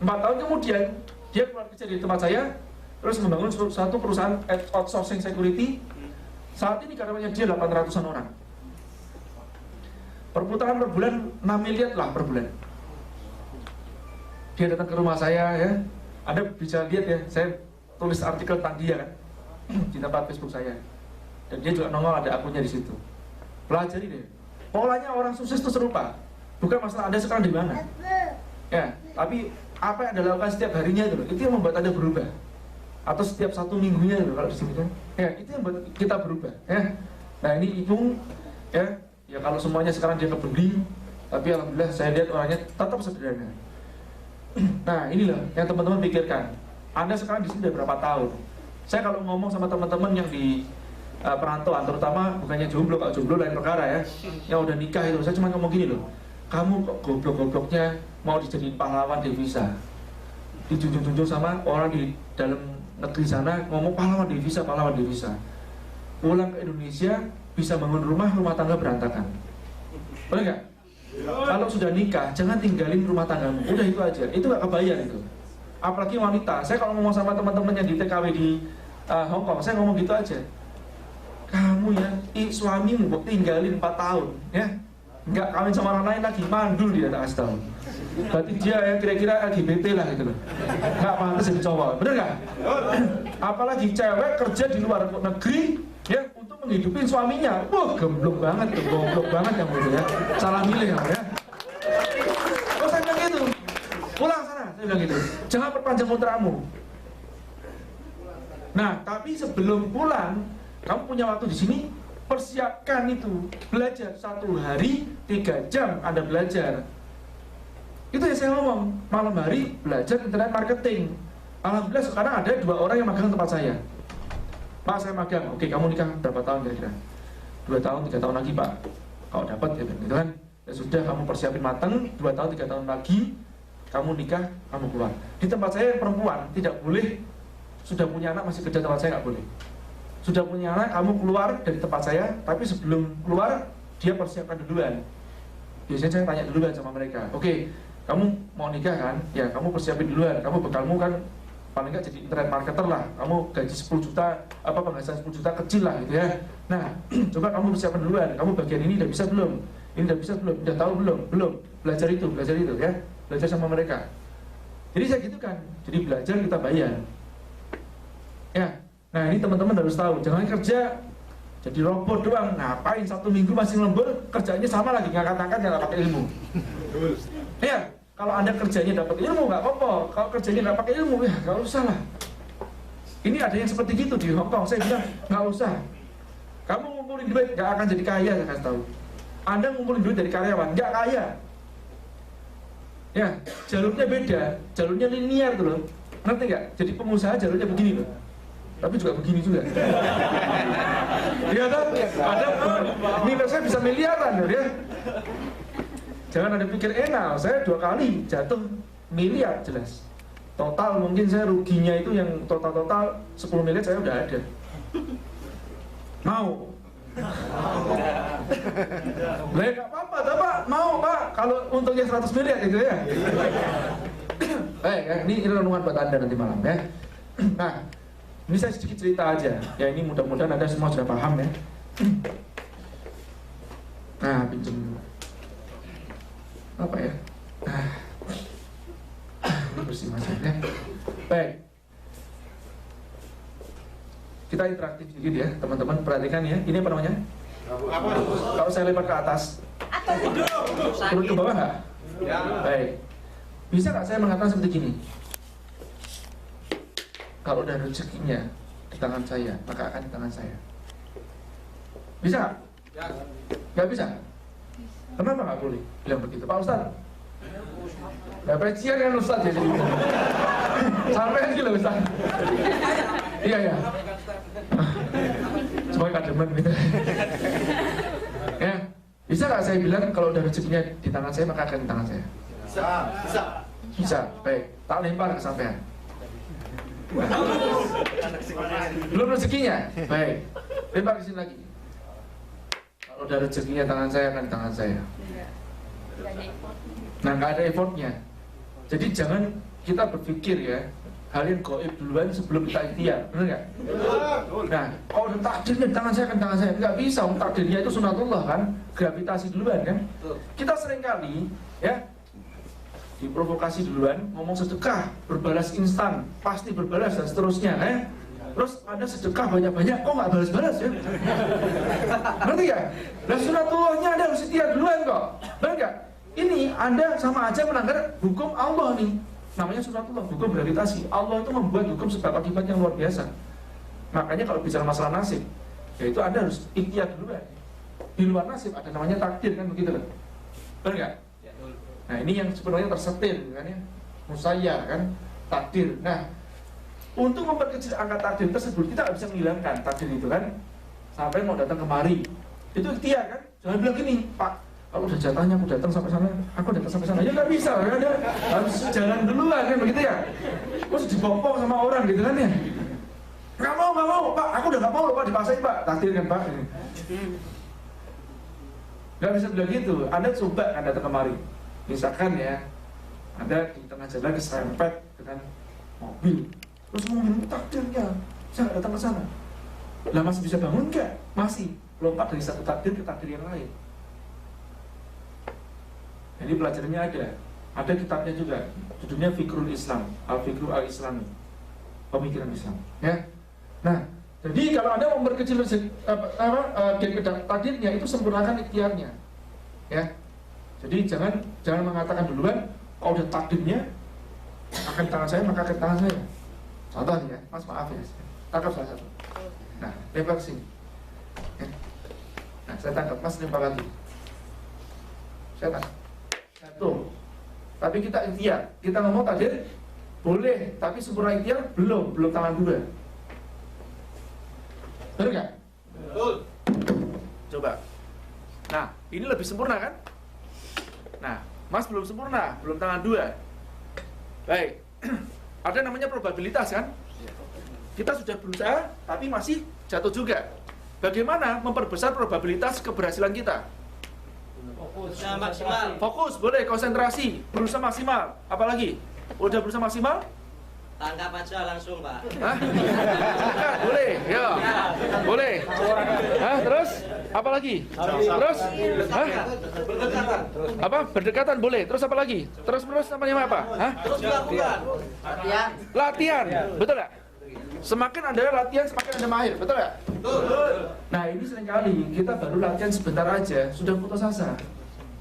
4 tahun kemudian dia keluar kerja di tempat saya, terus membangun satu perusahaan outsourcing security. Saat ini karyawannya dia 800-an orang. Perputaran per bulan 6 miliar lah per bulan. Dia datang ke rumah saya ya, Anda bisa lihat ya, saya tulis artikel tentang dia kan di tempat Facebook saya. Dan dia juga nongol ada akunnya di situ. Pelajari deh. Polanya orang sukses itu serupa. Bukan masalah Anda sekarang di mana. Ya, tapi apa yang Anda lakukan setiap harinya itu yang membuat Anda berubah. Atau setiap 1 minggunya itu kalau di sini kan. Ya, itu yang membuat kita berubah ya. Nah, ini Ipung ya kalau semuanya sekarang dia kebeli, tapi alhamdulillah saya lihat orangnya tetap sederhana. Nah, inilah yang teman-teman pikirkan. Anda sekarang di sini udah berapa tahun? Saya kalau ngomong sama teman-teman yang di perantauan, terutama bukannya jomblo, kalau jomblo lain perkara ya, yang udah nikah itu, saya cuma ngomong gini loh, kamu kok goblok-gobloknya mau dijadiin pahlawan devisa, dijunjung-junjung sama orang di dalam negeri sana ngomong pahlawan devisa, pulang ke Indonesia bisa bangun rumah tangga berantakan, boleh nggak? Kalau sudah nikah, jangan tinggalin rumah tanggamu, udah itu aja, itu nggak kebayar itu. Apalagi wanita, saya kalau ngomong sama teman-teman yang di TKW di Hong Kong, saya ngomong gitu aja. Kamu ya, suamimu kok tinggalin 4 tahun ya, nggak kawin sama orang lain lagi, mandul dia tak kasih tahu. Berarti dia ya kira-kira LGBT lah gitu loh, nggak pantas jadi cowok, bener nggak? Apalagi cewek kerja di luar negeri ya untuk menghidupin suaminya, gemblok banget, goblok banget yang gitu ya, salah milih kamu ya. Oh saya bilang gitu, pulang sana, saya bilang gitu, jangan perpanjang kontrakmu. Nah tapi sebelum pulang, kamu punya waktu di sini, persiapkan itu, belajar 1 hari 3 jam Anda belajar. Itu yang saya ngomong, malam hari belajar internet marketing. Alhamdulillah sekarang ada 2 orang yang magang tempat saya. Pak saya magang, oke kamu nikah berapa tahun kira-kira? 2 tahun, 3 tahun lagi Pak. Kalau dapat ya gitu kan. Ya sudah kamu persiapin matang, 2 tahun, 3 tahun lagi kamu nikah, kamu keluar. Di tempat saya yang perempuan tidak boleh, sudah punya anak masih kerja tempat saya nggak boleh. Sudah punya anak, kamu keluar dari tempat saya, tapi sebelum keluar, dia persiapkan duluan. Biasanya saya tanya duluan sama mereka, oke, kamu mau nikah kan? Ya, kamu persiapin duluan, kamu bekalmu kan paling nggak jadi internet marketer lah, kamu gaji 10 juta, penghasilan 10 juta kecil lah gitu ya. Nah, coba kamu persiapkan duluan, kamu bagian ini udah bisa belum? Ini udah bisa belum? Udah tahu belum? Belum, belajar itu ya, belajar sama mereka. Jadi saya gitu kan, jadi belajar kita bayar. Ya. Nah ini teman-teman harus tahu, jangan kerja jadi robot doang, ngapain 1 minggu masih lembur, kerjanya sama lagi, ngangkat-ngangkat nggak pakai ilmu. Ya, kalau Anda kerjanya dapat ilmu nggak apa-apa, kalau kerjanya nggak pakai ilmu ya nggak usah lah. Ini ada yang seperti gitu di Hong Kong, saya bilang nggak usah. Kamu ngumpulin duit nggak akan jadi kaya, saya kasih tahu. Anda ngumpulin duit dari karyawan nggak kaya. Ya, jalurnya beda, jalurnya linear tuh loh, ngerti nggak? Jadi pengusaha jalurnya begini loh. Tapi juga begini juga. Ya kan? Ada nilai saya bisa miliaran ya. Jangan ada pikir enak, saya 2 kali jatuh miliar jelas. Total mungkin saya ruginya itu yang total 10 miliar saya udah ada. Mau? Lah nggak apa-apa, Pak. Mau Pak. Kalau untungnya 100 miliar gitu ya. Ini renungan buat Anda nanti malam ya. Nah. Ini saya sedikit cerita aja, ya ini mudah-mudahan Anda semua sudah paham ya. Nah, pinjam apa ya? Ini bersih masuk ya. Baik, kita interaktif sedikit ya, teman-teman perhatikan ya. Ini apa namanya? Kalau saya lempar ke atas, turun ke bawah nggak? Baik. Bisa nggak saya mengatakan seperti gini? Kalau ada rezekinya di tangan saya, maka akan di tangan saya. Bisa nggak? Nggak bisa? Kenapa nggak boleh bilang begitu? Pak Ustaz? Nggak pensiun kan Ustaz ya? Sampai gitu loh Ustaz. Iya ya. Semuanya kademen gitu. Ya, bisa nggak saya bilang kalau ada rezekinya di tangan saya maka akan di tangan saya? Bisa. Baik, tak lempar ke sampean. Belum rezekinya? Baik, lempar ke sini lagi. Kalau ada rezekinya tangan saya akan di tangan saya. Nah, nggak ada effortnya. Jadi jangan kita berpikir ya hal yang gaib duluan sebelum kita ikhtiar, benar nggak? Nah, kalau ada takdirnya di tangan saya kan tangan saya, nggak bisa. Takdirnya itu sunatullah kan, gravitasi duluan kan. Kita seringkali ya diprovokasi duluan, ngomong sedekah, berbalas instan, pasti berbalas dan seterusnya, ya. Terus ada sedekah banyak-banyak, kok nggak balas-balas ya? Ngerti nggak? Nah sunatullahnya ada harus ikhtiar duluan kok, benar nggak? Ini Anda sama aja melanggar hukum Allah nih. Namanya sunatullah, hukum gravitasi. Allah itu membuat hukum sebab akibat yang luar biasa. Makanya kalau bicara masalah nasib, yaitu Anda harus ikhtiar duluan. Di luar nasib ada namanya takdir kan begitu kan? Benar nggak? Nah ini yang sebenarnya tersetir kan ya, musayyar kan, takdir. Nah untuk memperkecil angka takdir tersebut kita nggak bisa menghilangkan takdir itu kan. Sampai mau datang kemari itu ikhtiar kan, jangan bilang gini Pak, kalau udah jatahnya aku datang sampai sana, aku datang sampai sana, ya nggak bisa kan, ada harus jalan duluan kan begitu ya. Terus dibopong sama orang gitu kan ya. Nggak mau Pak, aku udah nggak mau Pak, dipaksain Pak, takdir kan Pak. Nggak bisa bilang gitu. Anda coba kan datang kemari. Misalkan ya, Anda di tengah jalan keserempet dengan mobil, terus mobil takdirnya, saya nggak datang ke sana. Lah masih bisa bangun nggak? Masih. Lompat dari satu takdir ke takdir yang lain. Jadi pelajarannya ada kitabnya juga. Judulnya Fikrul Islam, Al-Fikru Al-Islami, pemikiran Islam. Ya. Nah, jadi kalau Anda memperkecil takdirnya itu sempurnakan ikhtiarnya. Ya. Jadi jangan mengatakan duluan, kalau udah takdirnya akan tangan saya maka akan tangan saya. Contoh ya, Mas maaf ya, tangkap salah satu. Nah, lempar sini. Nah, saya tangkap, Mas lempar lagi. Saya tangkap. Satu. Tapi kita ikhtiar, kita ngomong takdir boleh, tapi sempurna ikhtiar belum tangan dua. Benar nggak? Betul. Coba. Nah, ini lebih sempurna kan? Nah, Mas belum sempurna, belum tangan dua. Baik, ada namanya probabilitas kan? Kita sudah berusaha, tapi masih jatuh juga. Bagaimana memperbesar probabilitas keberhasilan kita? Fokus maksimal. Fokus, boleh, konsentrasi, berusaha maksimal. Apalagi? Udah berusaha maksimal? Tangkap aja langsung, Pak. Hah? Boleh, ya. Boleh. Hah? Terus? Apa lagi? Terus? Hah? Berdekatan. Apa? Berdekatan boleh. Terus apa lagi? Terus namanya apa? Hah? Terus dilakukan. Latihan. Betul nggak? Semakin Anda latihan, semakin Anda mahir. Betul nggak? Betul. Nah ini seringkali kita baru latihan sebentar aja sudah putus asa.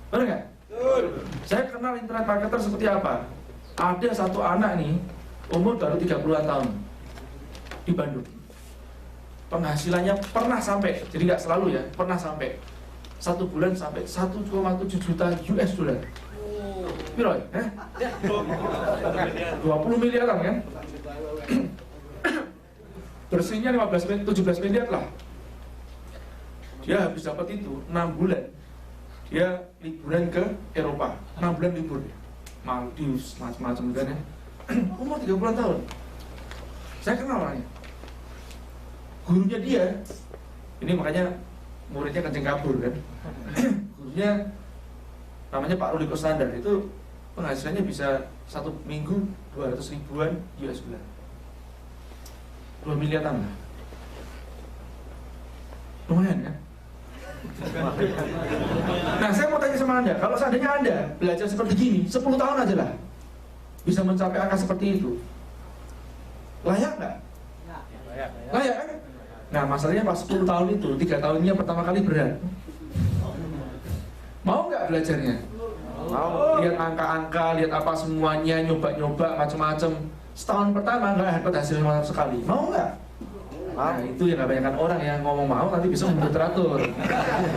Betul nggak? Betul. Saya kenal internet marketer seperti apa. Ada satu anak nih, umur baru 30-an tahun di Bandung. Penghasilannya pernah sampai, jadi nggak selalu ya, pernah sampai 1 bulan sampai 1,7 juta US dollar. Piro ya? 20 miliaran kan? Bersihnya 17 miliar lah. Dia habis dapat itu 6 bulan. Dia liburan ke Eropa, 6 bulan libur. Maldives, macam-macam kan ya. Umur 30 tahun. Saya kenal orangnya. Gurunya dia, ini makanya muridnya kencing kabur kan. Gurunya namanya Pak Ruli Kosandar, itu penghasilannya bisa 1 minggu 200 ribuan US dollar. 2 miliaran lah. Lumayan kan? Nah saya mau tanya sama Anda, kalau seandainya Anda belajar seperti gini 10 tahun aja lah, bisa mencapai angka seperti itu, layak nggak? Layak kan? Nah masalahnya pas 10 tahun itu, 3 tahunnya pertama kali berat. Mau nggak belajarnya? Mau lihat angka-angka, lihat apa semuanya, nyoba-nyoba macam-macam. Setahun pertama nggak dapat hasil sama sekali. Mau nggak? Nah, itu yang kebanyakan orang yang ngomong mau nanti bisa mundur teratur.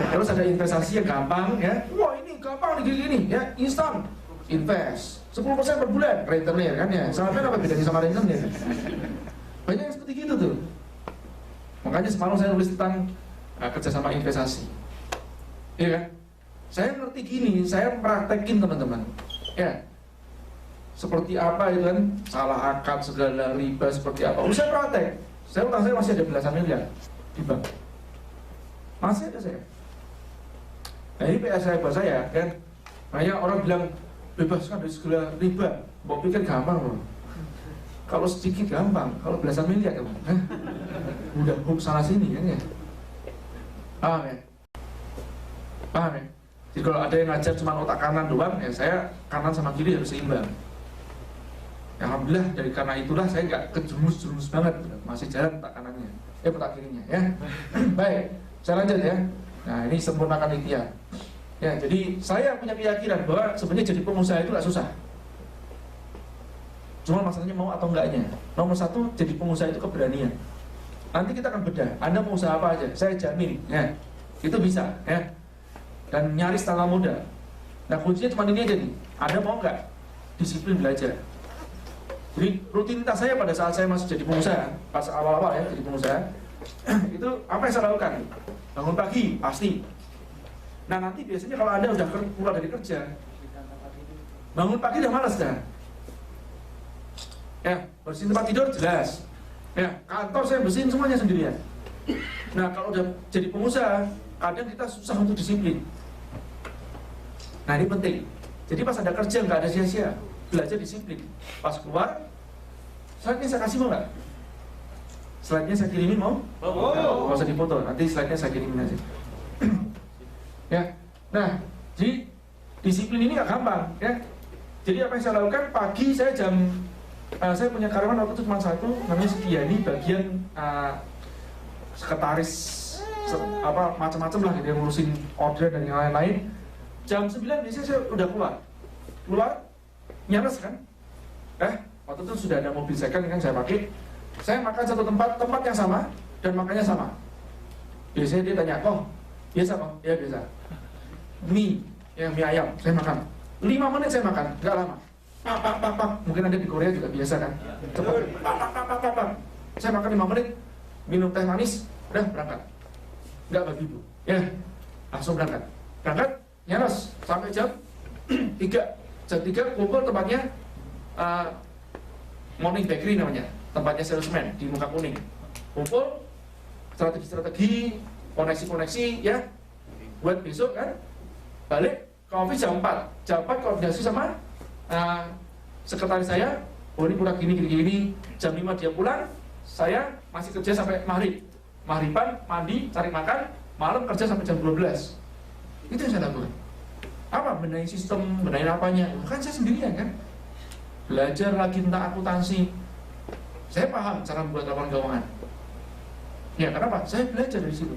Terus ada investasi yang gampang ya. Wah ini gampang gini-gini ya, instan. Invest 10% per bulan, rentenir kan ya. Sampai apa bedanya sama rentenir? Banyak yang seperti gitu tuh. Makanya semalam saya nulis tentang kerjasama investasi. Iya kan? Saya ngerti gini, saya praktekin teman-teman. Ya. Seperti apa itu kan, salah akad segala riba seperti apa. Saya praktek. Utang saya masih ada belasan miliar di bank. Masih ada saya. Nah ini PR saya buat saya kan. Makanya orang bilang bebaskan dari segala riba. Mau pikir gampang loh. Kalau sedikit gampang, kalau belasan miliar kan. Udah hook sana sini kan ya. Paham ya? Paham ya? Jadi kalau ada yang ngajar cuma otak kanan doang, ya saya kanan sama kiri harus seimbang. Alhamdulillah dari karena itulah saya nggak kejerumus banget, masih jalan otak kanannya, otak kirinya ya. Baik, saya lanjut ya. Nah ini sempurnakan ikhtiar. Ya, jadi saya punya keyakinan bahwa sebenarnya jadi pengusaha itu nggak susah. Cuma masalahnya mau atau enggaknya. Nomor satu, jadi pengusaha itu keberanian. Nanti kita akan bedah. Anda mau usaha apa aja, saya jamin ya, itu bisa ya. Dan nyaris tanpa modal. Nah kuncinya cuma ini aja nih. Anda mau nggak disiplin belajar? Jadi rutinitas saya pada saat saya masih jadi pengusaha, pas awal-awal ya jadi pengusaha, itu apa yang saya lakukan? Bangun pagi pasti. Nah nanti biasanya kalau Anda udah keluar dari kerja, bangun pagi udah malas dah. Ya, bersihin tempat tidur jelas. Ya, kantor saya bersihin semuanya sendirian. Nah kalau udah jadi pengusaha, kadang kita susah untuk disiplin. Nah ini penting. Jadi pas Anda kerja nggak ada sia-sia, belajar disiplin. Pas keluar, slide-nya saya kasih mau nggak? Slide-nya saya kirimin mau? Mau. Nggak usah dipoto, nanti slide-nya saya kirimin aja. Ya, nah, jadi disiplin ini nggak gampang, ya. Jadi apa yang saya lakukan? Pagi saya saya punya karyawan waktu itu cuma satu, namanya Sekiani, bagian sekretaris macam-macam lah, gitu, yang ngurusin order dan yang lain-lain. Jam 9 biasanya saya udah keluar nyares kan? Waktu itu sudah ada mobil second yang saya pakai. Saya makan satu tempat yang sama dan makannya sama. Biasanya dia tanya, oh biasa kok? Ya biasa. Mie ayam, saya makan 5 menit saya makan, nggak lama. Pak. Mungkin ada di Korea juga biasa kan? Cepat. Pak. Saya makan 5 menit, minum teh manis, udah berangkat. Nggak bagi ibu. Ya, langsung berangkat. Nyaros sampai jam 3. Jam 3 kumpul tempatnya Morning Bakery namanya, tempatnya salesman di Muka Kuning. Kumpul strategi, koneksi ya, buat besok kan. Balik ke office jam 4. Jam 4 koordinasi sama sekretaris saya. Oh ini kurang gini. Jam 5 dia pulang. Saya masih kerja sampai Maghriban, mandi, cari makan, malam kerja sampai jam 12. Itu yang saya lakukan. Apa? Benahi sistem, benahi apanya? Kan saya sendirian kan. Belajar lagi tentang akuntansi. Saya paham cara membuat laporan keuangan. Ya kenapa? Saya belajar dari situ.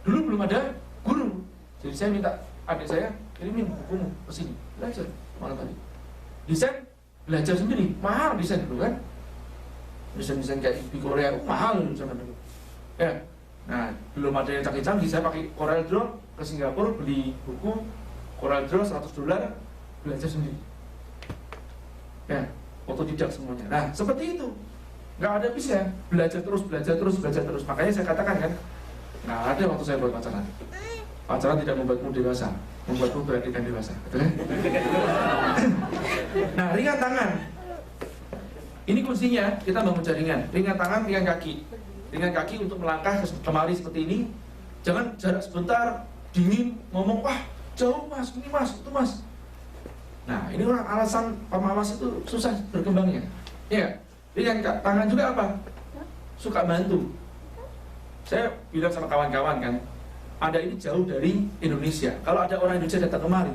Dulu belum ada guru. Jadi saya minta adik saya kirimin bukumu ke sini. Belajar malam tadi. Desain belajar sendiri. Mahal desain dulu kan. Desain kayak di Korea mahal zaman dulu. Ya. Nah, belum ada yang canggih-canggih, saya pakai Corel Draw ke Singapura, beli buku Corel Draw $100, belajar sendiri. Ya, otodidak semuanya. Nah, seperti itu. Nggak ada bisa, belajar terus. Makanya saya katakan kan, nggak ada waktu saya buat pacaran. Pacaran tidak membuatmu dewasa, membuatmu berarti kan dewasa. Betul ya? Nah, ringan tangan. Ini kuncinya, kita bangun jaringan. Ringan tangan, ringan kaki. Ringan kaki untuk melangkah kemari seperti ini. Jangan jarak sebentar, dingin, ngomong, wah jauh mas, ini mas, itu mas. Nah ini orang alasan pemalas itu susah berkembangnya. Ya, ringan tangan juga apa? Suka bantu. Saya bilang sama kawan-kawan kan, Anda ini jauh dari Indonesia. Kalau ada orang Indonesia datang kemari,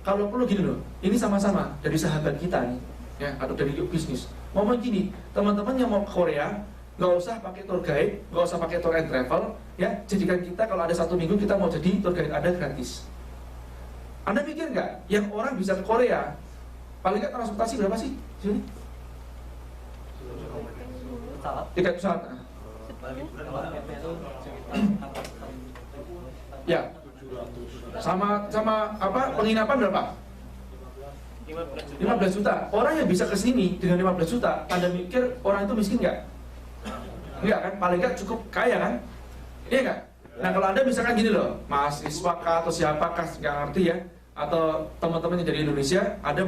kalau perlu gini loh, ini sama-sama dari sahabat kita nih, ya, atau dari yuk bisnis. Ngomong gini, teman-teman yang mau ke Korea, nggak usah pakai tour guide, nggak usah pakai tour and travel, ya. Jadikan kita kalau ada 1 minggu kita mau jadi tour guide Anda gratis. Anda mikir nggak, yang orang bisa ke Korea, paling nggak transportasi berapa sih? Sini? Tiket pesawat. Ya. Sama apa? Penginapan berapa? 15 juta. Orang yang bisa ke sini dengan 15 juta, Anda mikir orang itu miskin nggak? Enggak kan? Paling nggak cukup kaya kan? Iya nggak? Nah kalau Anda misalkan gini loh, mahasiswa kah atau siapakah, nggak ngerti ya, atau teman-teman yang dari Indonesia, ada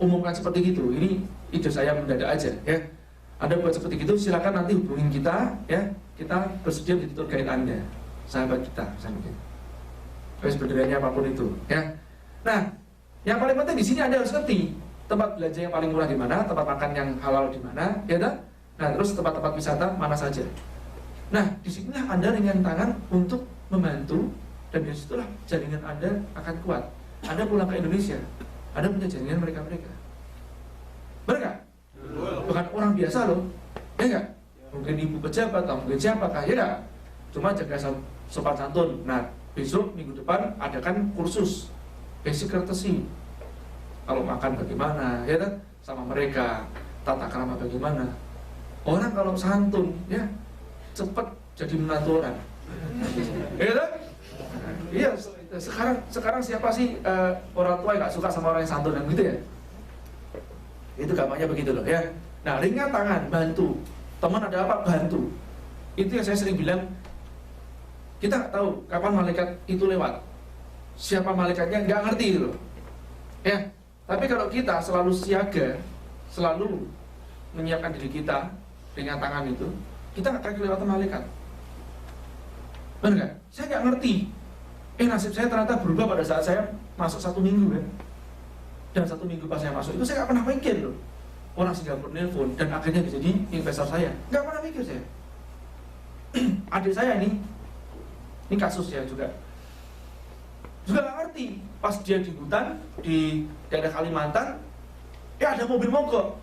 umumkan seperti gitu. Ini ide saya mendadak aja ya. Anda buat seperti itu, silakan nanti hubungin kita ya. Kita bersedia menjadi tour guide Anda, sahabat kita, sahabat kita. Terus benderanya apapun itu ya. Nah, yang paling penting di sini Anda harus ngerti tempat belanja yang paling murah di mana, tempat makan yang halal di mana, ya dah. Nah, terus tempat-tempat wisata mana saja. Nah, disinilah Anda ringan tangan untuk membantu, dan disitulah jaringan Anda akan kuat. Anda pulang ke Indonesia, Anda punya jaringan mereka-mereka. Benar nggak? Bukan orang biasa loh, ya nggak? Mungkin ibu pejabat atau mungkin siapakah, ya nggak? Cuma jaga sopan santun. Nah, besok minggu depan adakan kursus basic courtesy. Kalau makan bagaimana, ya kan? Sama mereka, tata krama bagaimana. Orang kalau santun, ya cepat jadi menantu orang. Ya kan? Iya, sekarang siapa sih orang tua yang nggak suka sama orang yang santun dan gitu ya? Itu gampangnya begitu loh ya. Nah, ringan tangan, bantu. Teman ada apa, bantu. Itu yang saya sering bilang. Kita nggak tahu kapan malaikat itu lewat. Siapa malaikatnya nggak ngerti gitu loh. Ya, tapi kalau kita selalu siaga, selalu menyiapkan diri kita dengan tangan itu, kita nggak akan kelewatan malaikat. Benar nggak? Saya nggak ngerti. Nasib saya ternyata berubah pada saat saya masuk 1 minggu ya. Dan 1 minggu pas saya masuk itu saya nggak pernah mikir loh. Orang Singapura nelpon dan akhirnya jadi investor saya. Nggak pernah mikir saya. Adik saya ini kasus ya juga nggak ngerti. Pas dia di hutan di daerah Kalimantan, ada mobil mogok,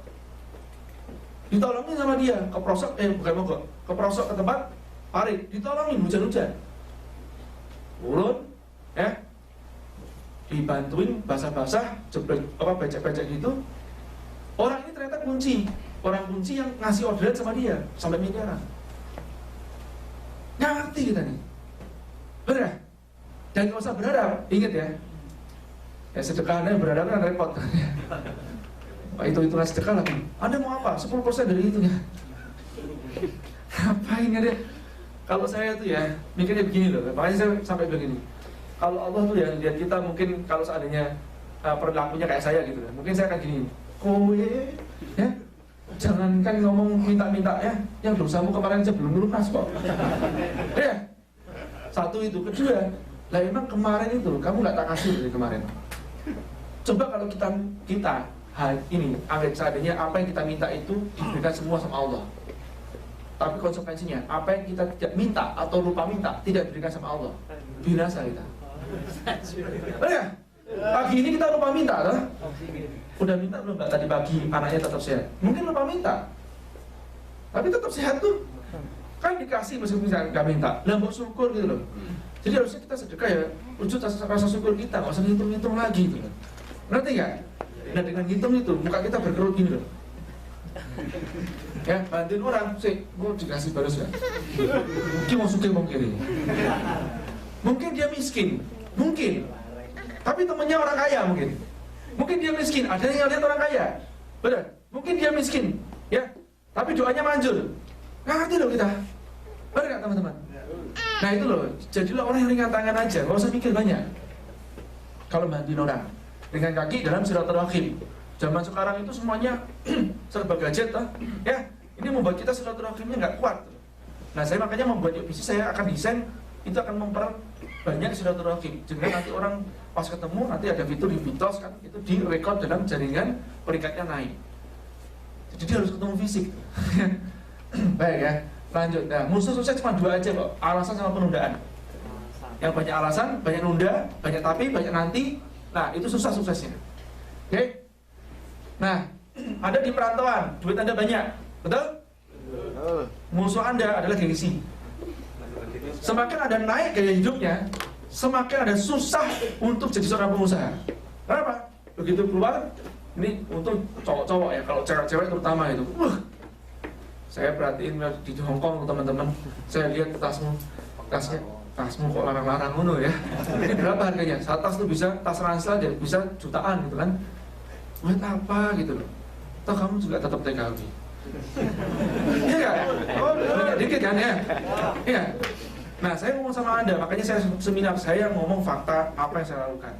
ditolongin sama dia, bukan mogok, keprosok ke tempat parit, ditolongin hujan-hujan, turun, ya, dibantuin basah-basah, becek-becek gitu. Orang ini ternyata orang kunci yang ngasih orderan sama dia sampai miliaran. Nggak ngerti kita nih. Benar? Dan nggak usah berharap, ingat ya. Ya sedekah Anda berharap kan repot. Itu hitungan sedekah lagi. Anda mau apa? 10% dari itunya. Ngapain ada? Kalau saya tuh ya mikirnya begini loh. Makanya saya sampai begini. Kalau Allah tuh ya lihat kita mungkin kalau seandainya perilakunya kayak saya gitu. Mungkin saya akan gini. Kowe, ya, jangankan ngomong minta-minta ya. Yang dosamu kemarin aja belum lunas kok. Ya. Satu itu, kedua, lah emang kemarin itu kamu nggak tak kasih dari kemarin. Coba kalau kita ini anggap seadanya apa yang kita minta itu diberikan semua sama Allah. Tapi konsekuensinya apa yang kita tidak minta atau lupa minta tidak diberikan sama Allah, binasa kita. Ya? Pagi ini kita lupa minta, toh? Udah minta belum nggak tadi pagi anaknya tetap sehat? Mungkin lupa minta, tapi tetap sehat tuh. Kan dikasih meskipun nggak minta, lambung syukur gitu loh. Jadi harusnya kita sedekah ya, wujud rasa syukur kita, nggak usah ngitung-ngitung lagi gitu loh. Ngerti nggak? Nah dengan ngitung itu, muka kita berkerut gini loh. Ya, bantuin orang, gue dikasih balas ya. Mungkin mau suka mau kiri. Mungkin dia miskin, mungkin. Tapi temennya orang kaya mungkin. Mungkin dia miskin, ada yang lihat orang kaya. Benar? Mungkin dia miskin, ya. Tapi doanya manjur. Ngerti loh kita. Benar nggak teman-teman? Nah itu loh, jadilah orang yang ringan tangan aja, nggak usah mikir banyak. Kalau bantuin orang, dengan kaki dalam silaturahim. Zaman sekarang itu semuanya serba gadget, toh. Ya, ini membuat kita silaturahimnya nggak kuat. Nah saya makanya membuat bisnis, saya akan desain itu akan memperbanyak silaturahim. Jangan nanti orang pas ketemu nanti ada fitur di Bitos kan, itu direkod dalam jaringan, peringkatnya naik. Jadi dia harus ketemu fisik. Baik ya, lanjut. Nah, musuh sukses cuma 2 aja kok, alasan sama penundaan. Yang banyak alasan, banyak nunda, banyak tapi, banyak nanti. Nah, itu susah suksesnya. Oke? Nah, ada di perantauan, duit Anda banyak, betul? Musuh Anda adalah gengsi. Semakin Anda naik gaya hidupnya, semakin ada susah untuk jadi seorang pengusaha. Kenapa? Begitu keluar, ini untuk cowok-cowok ya, kalau cewek-cewek terutama itu, saya perhatiin di Hongkong teman-teman, saya lihat tasmu kok larang-larang ngono ya. Ini berapa harganya? Satu tas tuh bisa, tas ransel aja bisa jutaan gitu kan. Buat apa gitu loh? Toh kamu juga tetap TKW. Iya kan? Oh, dikit kan ya? Iya. Nah, saya ngomong sama Anda, makanya saya seminar, saya ngomong fakta apa yang saya lakukan.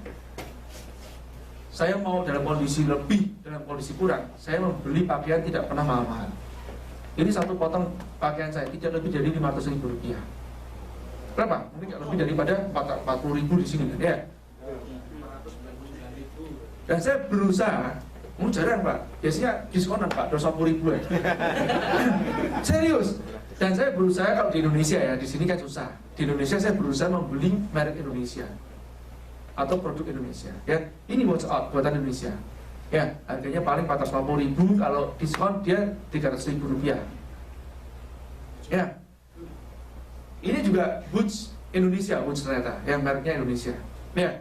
Saya mau dalam kondisi lebih, dalam kondisi kurang, saya membeli pakaian tidak pernah mahal-mahal. Ini satu potong pakaian saya tidak lebih dari 500.000 rupiah. Berapa? Mungkin nggak lebih daripada 40.000 di sini kan ya? Dan saya berusaha, jarang Pak, biasanya diskonan Pak, 20.000 ya. Serius. Dan saya berusaha, kalau di Indonesia ya, di sini kan susah. Di Indonesia saya berusaha membeli merek Indonesia atau produk Indonesia. Ya, ini watch out buatan Indonesia. Ya, harganya paling 450.000, kalau diskon dia 300.000 rupiah. Ya, ini juga boots Indonesia, boots ternyata, yang mereknya Indonesia. Ya,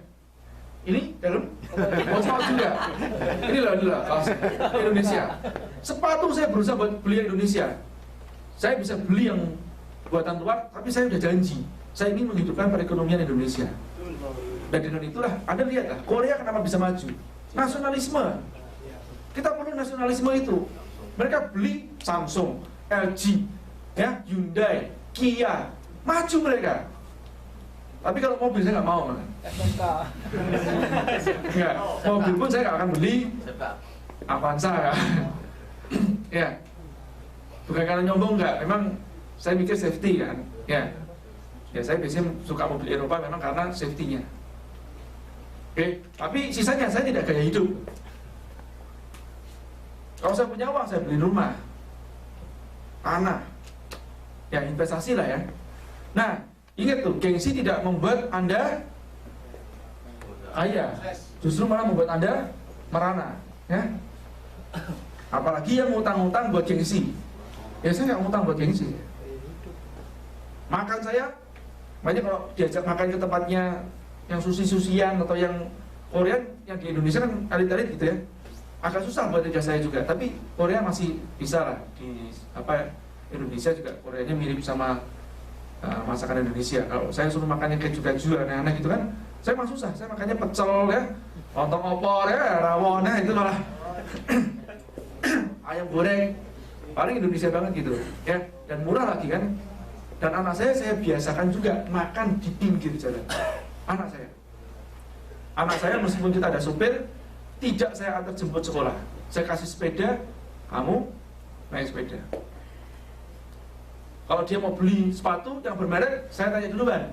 ini dalam watch out juga. Ini loh kaos Indonesia. Sepatu saya berusaha buat beli yang Indonesia. Saya bisa beli yang buatan luar, tapi saya udah janji, saya ingin menghidupkan perekonomian Indonesia. Dan dengan itulah, Anda lihatlah, Korea kenapa bisa maju? Nasionalisme. Kita perlu nasionalisme itu. Mereka beli Samsung, LG, ya, Hyundai, Kia, maju mereka. Tapi kalau mobil saya nggak mau, nggak. Mobil pun saya nggak akan beli Avanza, ya. Ya. Bukan karena nyombong, enggak, memang saya mikir safety kan, ya. Ya saya biasanya suka mobil Eropa memang karena safety-nya. Oke, tapi sisanya saya tidak gaya hidup. Kalau saya punya uang, saya beli rumah, tanah, ya investasi lah ya. Nah, ingat tuh, gengsi tidak membuat Anda kaya, justru malah membuat Anda merana, ya. Apalagi yang ngutang-ngutang buat gengsi. Ya saya nggak ngutang buat gengsi. Makan saya, banyak kalau diajak makan ke tempatnya yang sushi-sushian atau yang Korean, yang di Indonesia kan elit-elit gitu ya, agak susah buat lidah saya juga. Tapi Korea masih bisa lah, di Indonesia juga Koreanya mirip sama masakan Indonesia. Kalau saya suruh makannya keju-keju aneh-aneh gitu kan, saya mah susah. Saya makannya pecel ya, lontong opor ya, rawon itu malah ayam goreng. Paling Indonesia banget gitu, ya, dan murah lagi kan. Dan anak saya biasakan juga makan di pinggir jalan. Anak saya meskipun kita ada supir, tidak saya antar jemput sekolah. Saya kasih sepeda, kamu naik sepeda. Kalau dia mau beli sepatu yang bermerek, saya tanya duluan,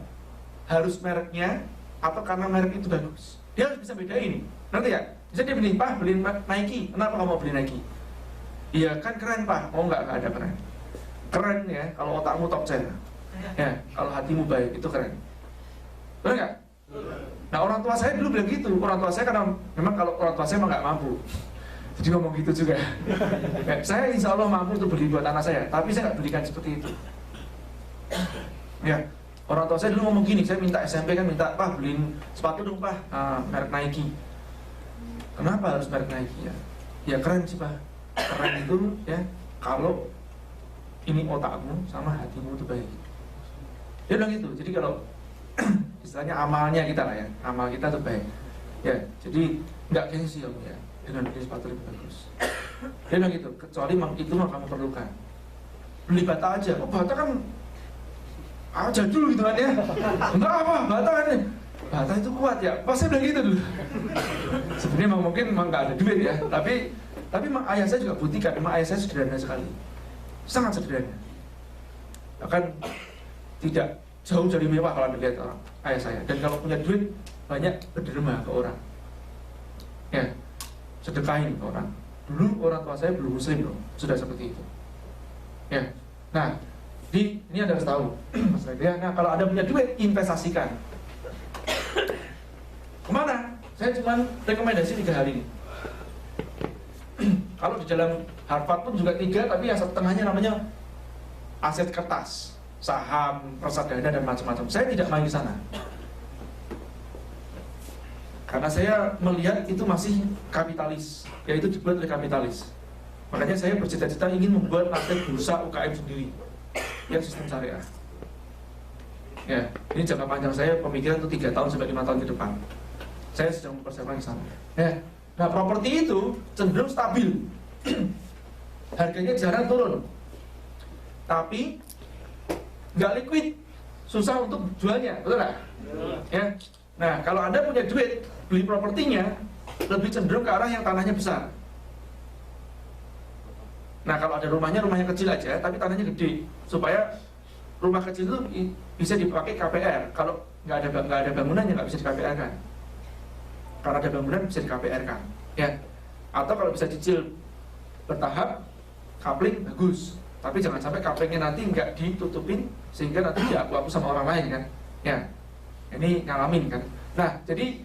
harus mereknya atau karena merek itu bagus. Dia harus bisa bedain, nanti ya. Bisa dia beli, Pak, beli Nike. Kenapa kamu mau beli Nike? Iya kan keren Pak. Oh enggak ada keren. Keren ya kalau otakmu top chair. Ya, kalau hatimu baik itu keren. Benar nggak? Nah orang tua saya dulu bilang gitu. Orang tua saya karena memang kalau orang tua saya emang nggak mampu, jadi ngomong gitu juga. Ya, saya insya Allah mampu untuk beli buat anak saya, tapi saya nggak belikan seperti itu. Ya, orang tua saya dulu ngomong gini. Saya minta SMP kan minta, Pak beliin sepatu dong Pak, merek Nike. Kenapa harus merek Nike ya? Ya keren sih Pak. Keren itu ya kalau ini otakmu sama hatimu itu baik. Dia bilang gitu. Jadi kalau istilahnya amalnya kita lah ya, amal kita itu baik. Ya, jadi nggak gengsi om ya dengan beli sepatu lebih bagus. Dia bilang gitu. Kecuali itu mah kamu perlukan. Beli bata aja. Oh bata kan jadul gitu kan ya. Enggak apa, bata kan ya. Bata itu kuat ya. Pas saya bilang gitu dulu. Sebenarnya mungkin nggak ada duit ya, tapi ayah saya juga buktikan, memang ayah saya sederhana sekali, sangat sederhana, bahkan tidak jauh dari mewah kalau dilihat orang ayah saya. Dan kalau punya duit banyak berderma ke orang, ya sedekahin ke orang. Dulu orang tua saya belum muslim loh, sudah seperti itu, ya. Nah, ini Anda harus tahu, Mas ya. Nah, kalau Anda punya duit, investasikan. Kemana? Saya cuma rekomendasi 3 hal ini. Kalau di dalam Harvard pun juga 3, tapi yang setengahnya namanya aset kertas, saham, reksadana dan macam-macam. Saya tidak main di sana. Karena saya melihat itu masih kapitalis, yaitu dibuat oleh kapitalis. Makanya saya bercita-cita ingin membuat market bursa UKM sendiri yang sistem syariah. Ya, ini jangka panjang saya, pemikiran itu 3 tahun sampai 5 tahun ke depan. Saya sedang mempersiapkan ke sana. Ya. Nah, properti itu cenderung stabil. Harganya jarang turun. Tapi nggak liquid, susah untuk jualnya, betul nggak? Ya. Nah, kalau Anda punya duit, beli propertinya lebih cenderung ke arah yang tanahnya besar. Nah, kalau ada rumahnya kecil aja, tapi tanahnya gede, supaya rumah kecil itu bisa dipakai KPR. Kalau nggak ada bangunannya nggak bisa di KPR kan. Kalau ada bangunan bisa di KPR kan, ya. Atau kalau bisa cicil bertahap, coupling bagus. Tapi jangan sampai couplingnya nanti nggak ditutupin sehingga nanti diaku-aku sama orang lain kan, ya. Ini ngalamin kan. Nah, jadi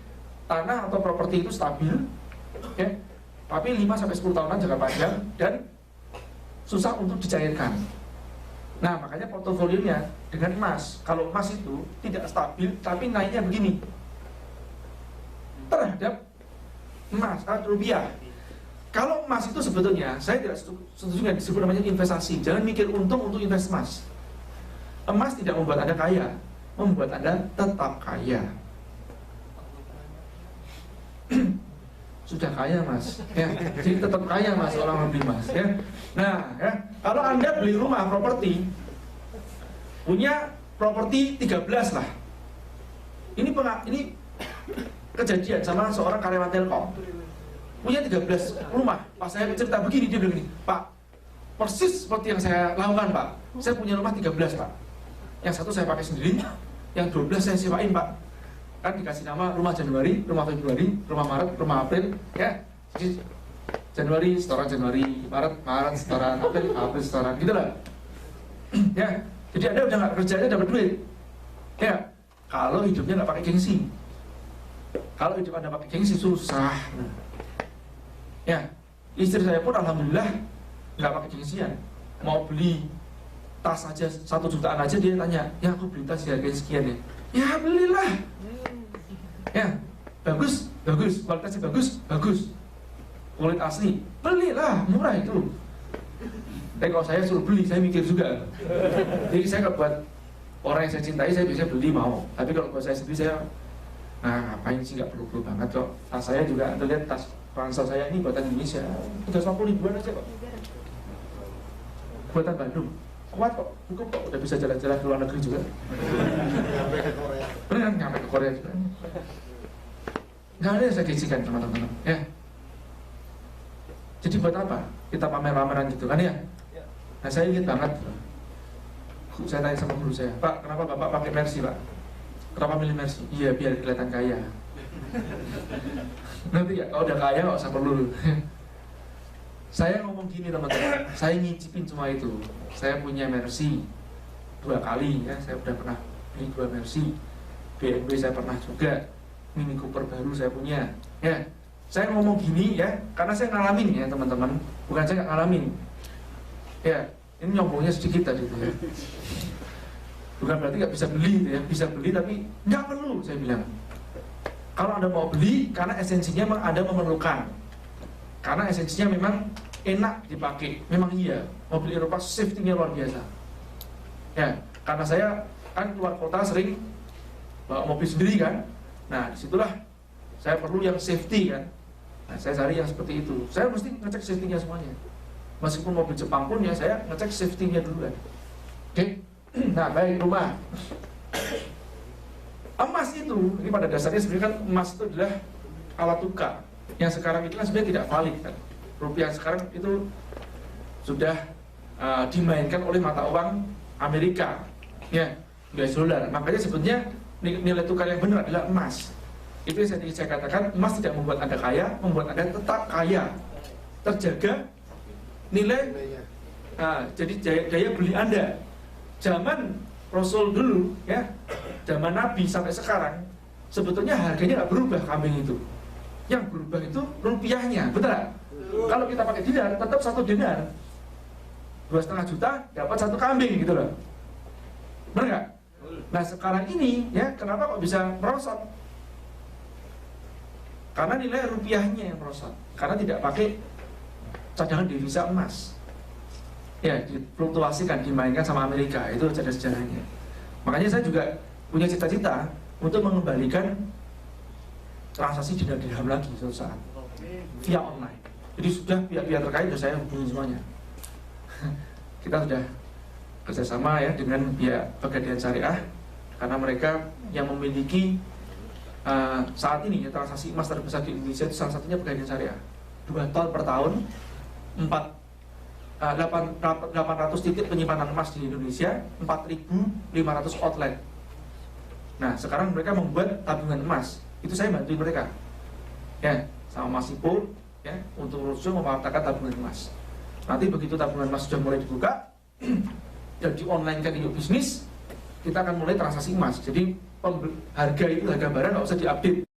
tanah atau properti itu stabil, ya. Tapi 5-10 tahunan jangka panjang dan susah untuk dicairkan. Nah, makanya portofolionya dengan emas. Kalau emas itu tidak stabil, tapi naiknya begini terhadap emas atau rupiah. Kalau emas itu sebetulnya saya tidak setuju disebut namanya investasi. Jangan mikir untung untuk invest emas. Emas tidak membuat Anda kaya, membuat Anda tetap kaya. Sudah kaya mas, ya. Jadi tetap kaya mas orang beli mas, ya. Nah, ya, kalau Anda beli rumah properti, punya properti 13 lah. Ini kejadian sama seorang karyawan Telkom. Punya 13 rumah. Pas saya cerita begini, dia bilang gini, Pak, persis seperti yang saya lakukan Pak. Saya punya rumah 13 Pak. Yang satu saya pakai sendiri, yang 12 saya sewain Pak. Kan dikasih nama rumah Januari, rumah Februari, rumah Maret, rumah April, ya. Jadi Januari setoran Januari, Maret setoran April setoran, gitu lah. Ya, jadi Anda udah nggak kerjanya dapat duit. Ya, kalau hidupnya nggak pakai gengsi. Kalau hidup Anda pakai gengsi susah. Ya, istri saya pun alhamdulillah nggak pakai gengsian. Mau beli tas aja 1 jutaan aja dia tanya, ya aku beli tas harganya sekian ya. Ya belilah. Ya, bagus, kualitasnya bagus. Kulit asli, belilah, murah itu. Tapi kalau saya suruh beli, saya mikir juga. Jadi saya nggak buat orang yang saya cintai, saya bisa beli mau. Tapi kalau buat saya sendiri, saya ngapain sih, nggak perlu banget kok. Tas saya juga, Anda lihat tas ransel saya ini buatan Indonesia, 350 ribuan aja kok. Buatan Bandung, kuat kok, cukup kok, udah bisa jalan-jalan ke luar negeri juga. Beneran nyampe ke Korea juga. Nggak ada yang saya gengsikan teman-teman, ya. Jadi buat apa kita pamer-pameran gitu kan ya? Nah saya ingat banget, saya tanya sama guru saya, Pak, kenapa Bapak pakai Mercy Pak? Kenapa milih Mercy? Iya biar kelihatan kaya. Nanti ya kalau udah kaya nggak usah perlu. Saya ngomong gini teman-teman, saya ngicipin semua itu. Saya punya Mercy 2 kali ya, saya udah pernah beli 2 Mercy. BMW saya pernah juga, Mini Cooper baru saya punya. Ya, saya ngomong gini ya, karena saya ngalamin ya teman-teman, bukan saya nggak ngalamin. Ya, ini nyombongnya sedikit tadi ya. Bukan berarti nggak bisa beli ya, bisa beli tapi nggak perlu saya bilang. Kalau Anda mau beli, karena esensinya memang Anda memerlukan. Karena esensinya memang enak dipakai, memang iya. Mobil Eropa safety-nya luar biasa. Ya, karena saya kan keluar kota sering bawa mobil sendiri kan. Nah, disitulah saya perlu yang safety kan. Nah, saya cari yang seperti itu. Saya mesti ngecek safety-nya semuanya. Meskipun mobil Jepang pun ya saya ngecek safety-nya dulu kan. Oke. Nah, baik rumah. Emas itu, ini pada dasarnya sebenarnya kan emas itu adalah alat tukar. Yang sekarang itu kan sebenarnya tidak valid kan. Rupiah sekarang itu sudah dimainkan oleh mata uang Amerika, ya, US dollar. Makanya sebetulnya nilai tukar yang benar adalah emas. Itu yang saya katakan, emas tidak membuat Anda kaya, membuat Anda tetap kaya, terjaga nilai, jadi daya beli Anda. Zaman Rasul dulu, ya, zaman Nabi sampai sekarang, sebetulnya harganya nggak berubah kambing itu. Yang berubah itu rupiahnya, betul nggak? Kalau kita pakai dinar, tetap 1 dinar, 2,5 juta dapat 1 kambing gitu loh, benar nggak? Nah sekarang ini, ya, kenapa kok bisa merosot? Karena nilai rupiahnya yang merosot, karena tidak pakai cadangan devisa emas. Ya, difluktuasikan, dimainkan sama Amerika, itu ada sejarahnya. Makanya saya juga punya cita-cita untuk mengembalikan transaksi dana dirham lagi suatu saat via online. Jadi sudah pihak-pihak terkait sudah saya hubungi semuanya. Kita sudah kerjasama ya dengan pihak Pegadaian Syariah, karena mereka yang memiliki saat ini ya, transaksi emas terbesar di Indonesia itu salah satunya Pegadaian Syariah. 2 ton per tahun, 800 titik penyimpanan emas di Indonesia, 4.500 outlet. Nah sekarang mereka membuat tabungan emas, itu saya bantu mereka ya, sama Mas Ipul ya, untuk roadshow memanfaatkan tabungan emas. Nanti begitu tabungan emas sudah mulai dibuka dan di online kan bisnis, kita akan mulai transaksi emas. Jadi harga itu, harga barang nggak usah diupdate.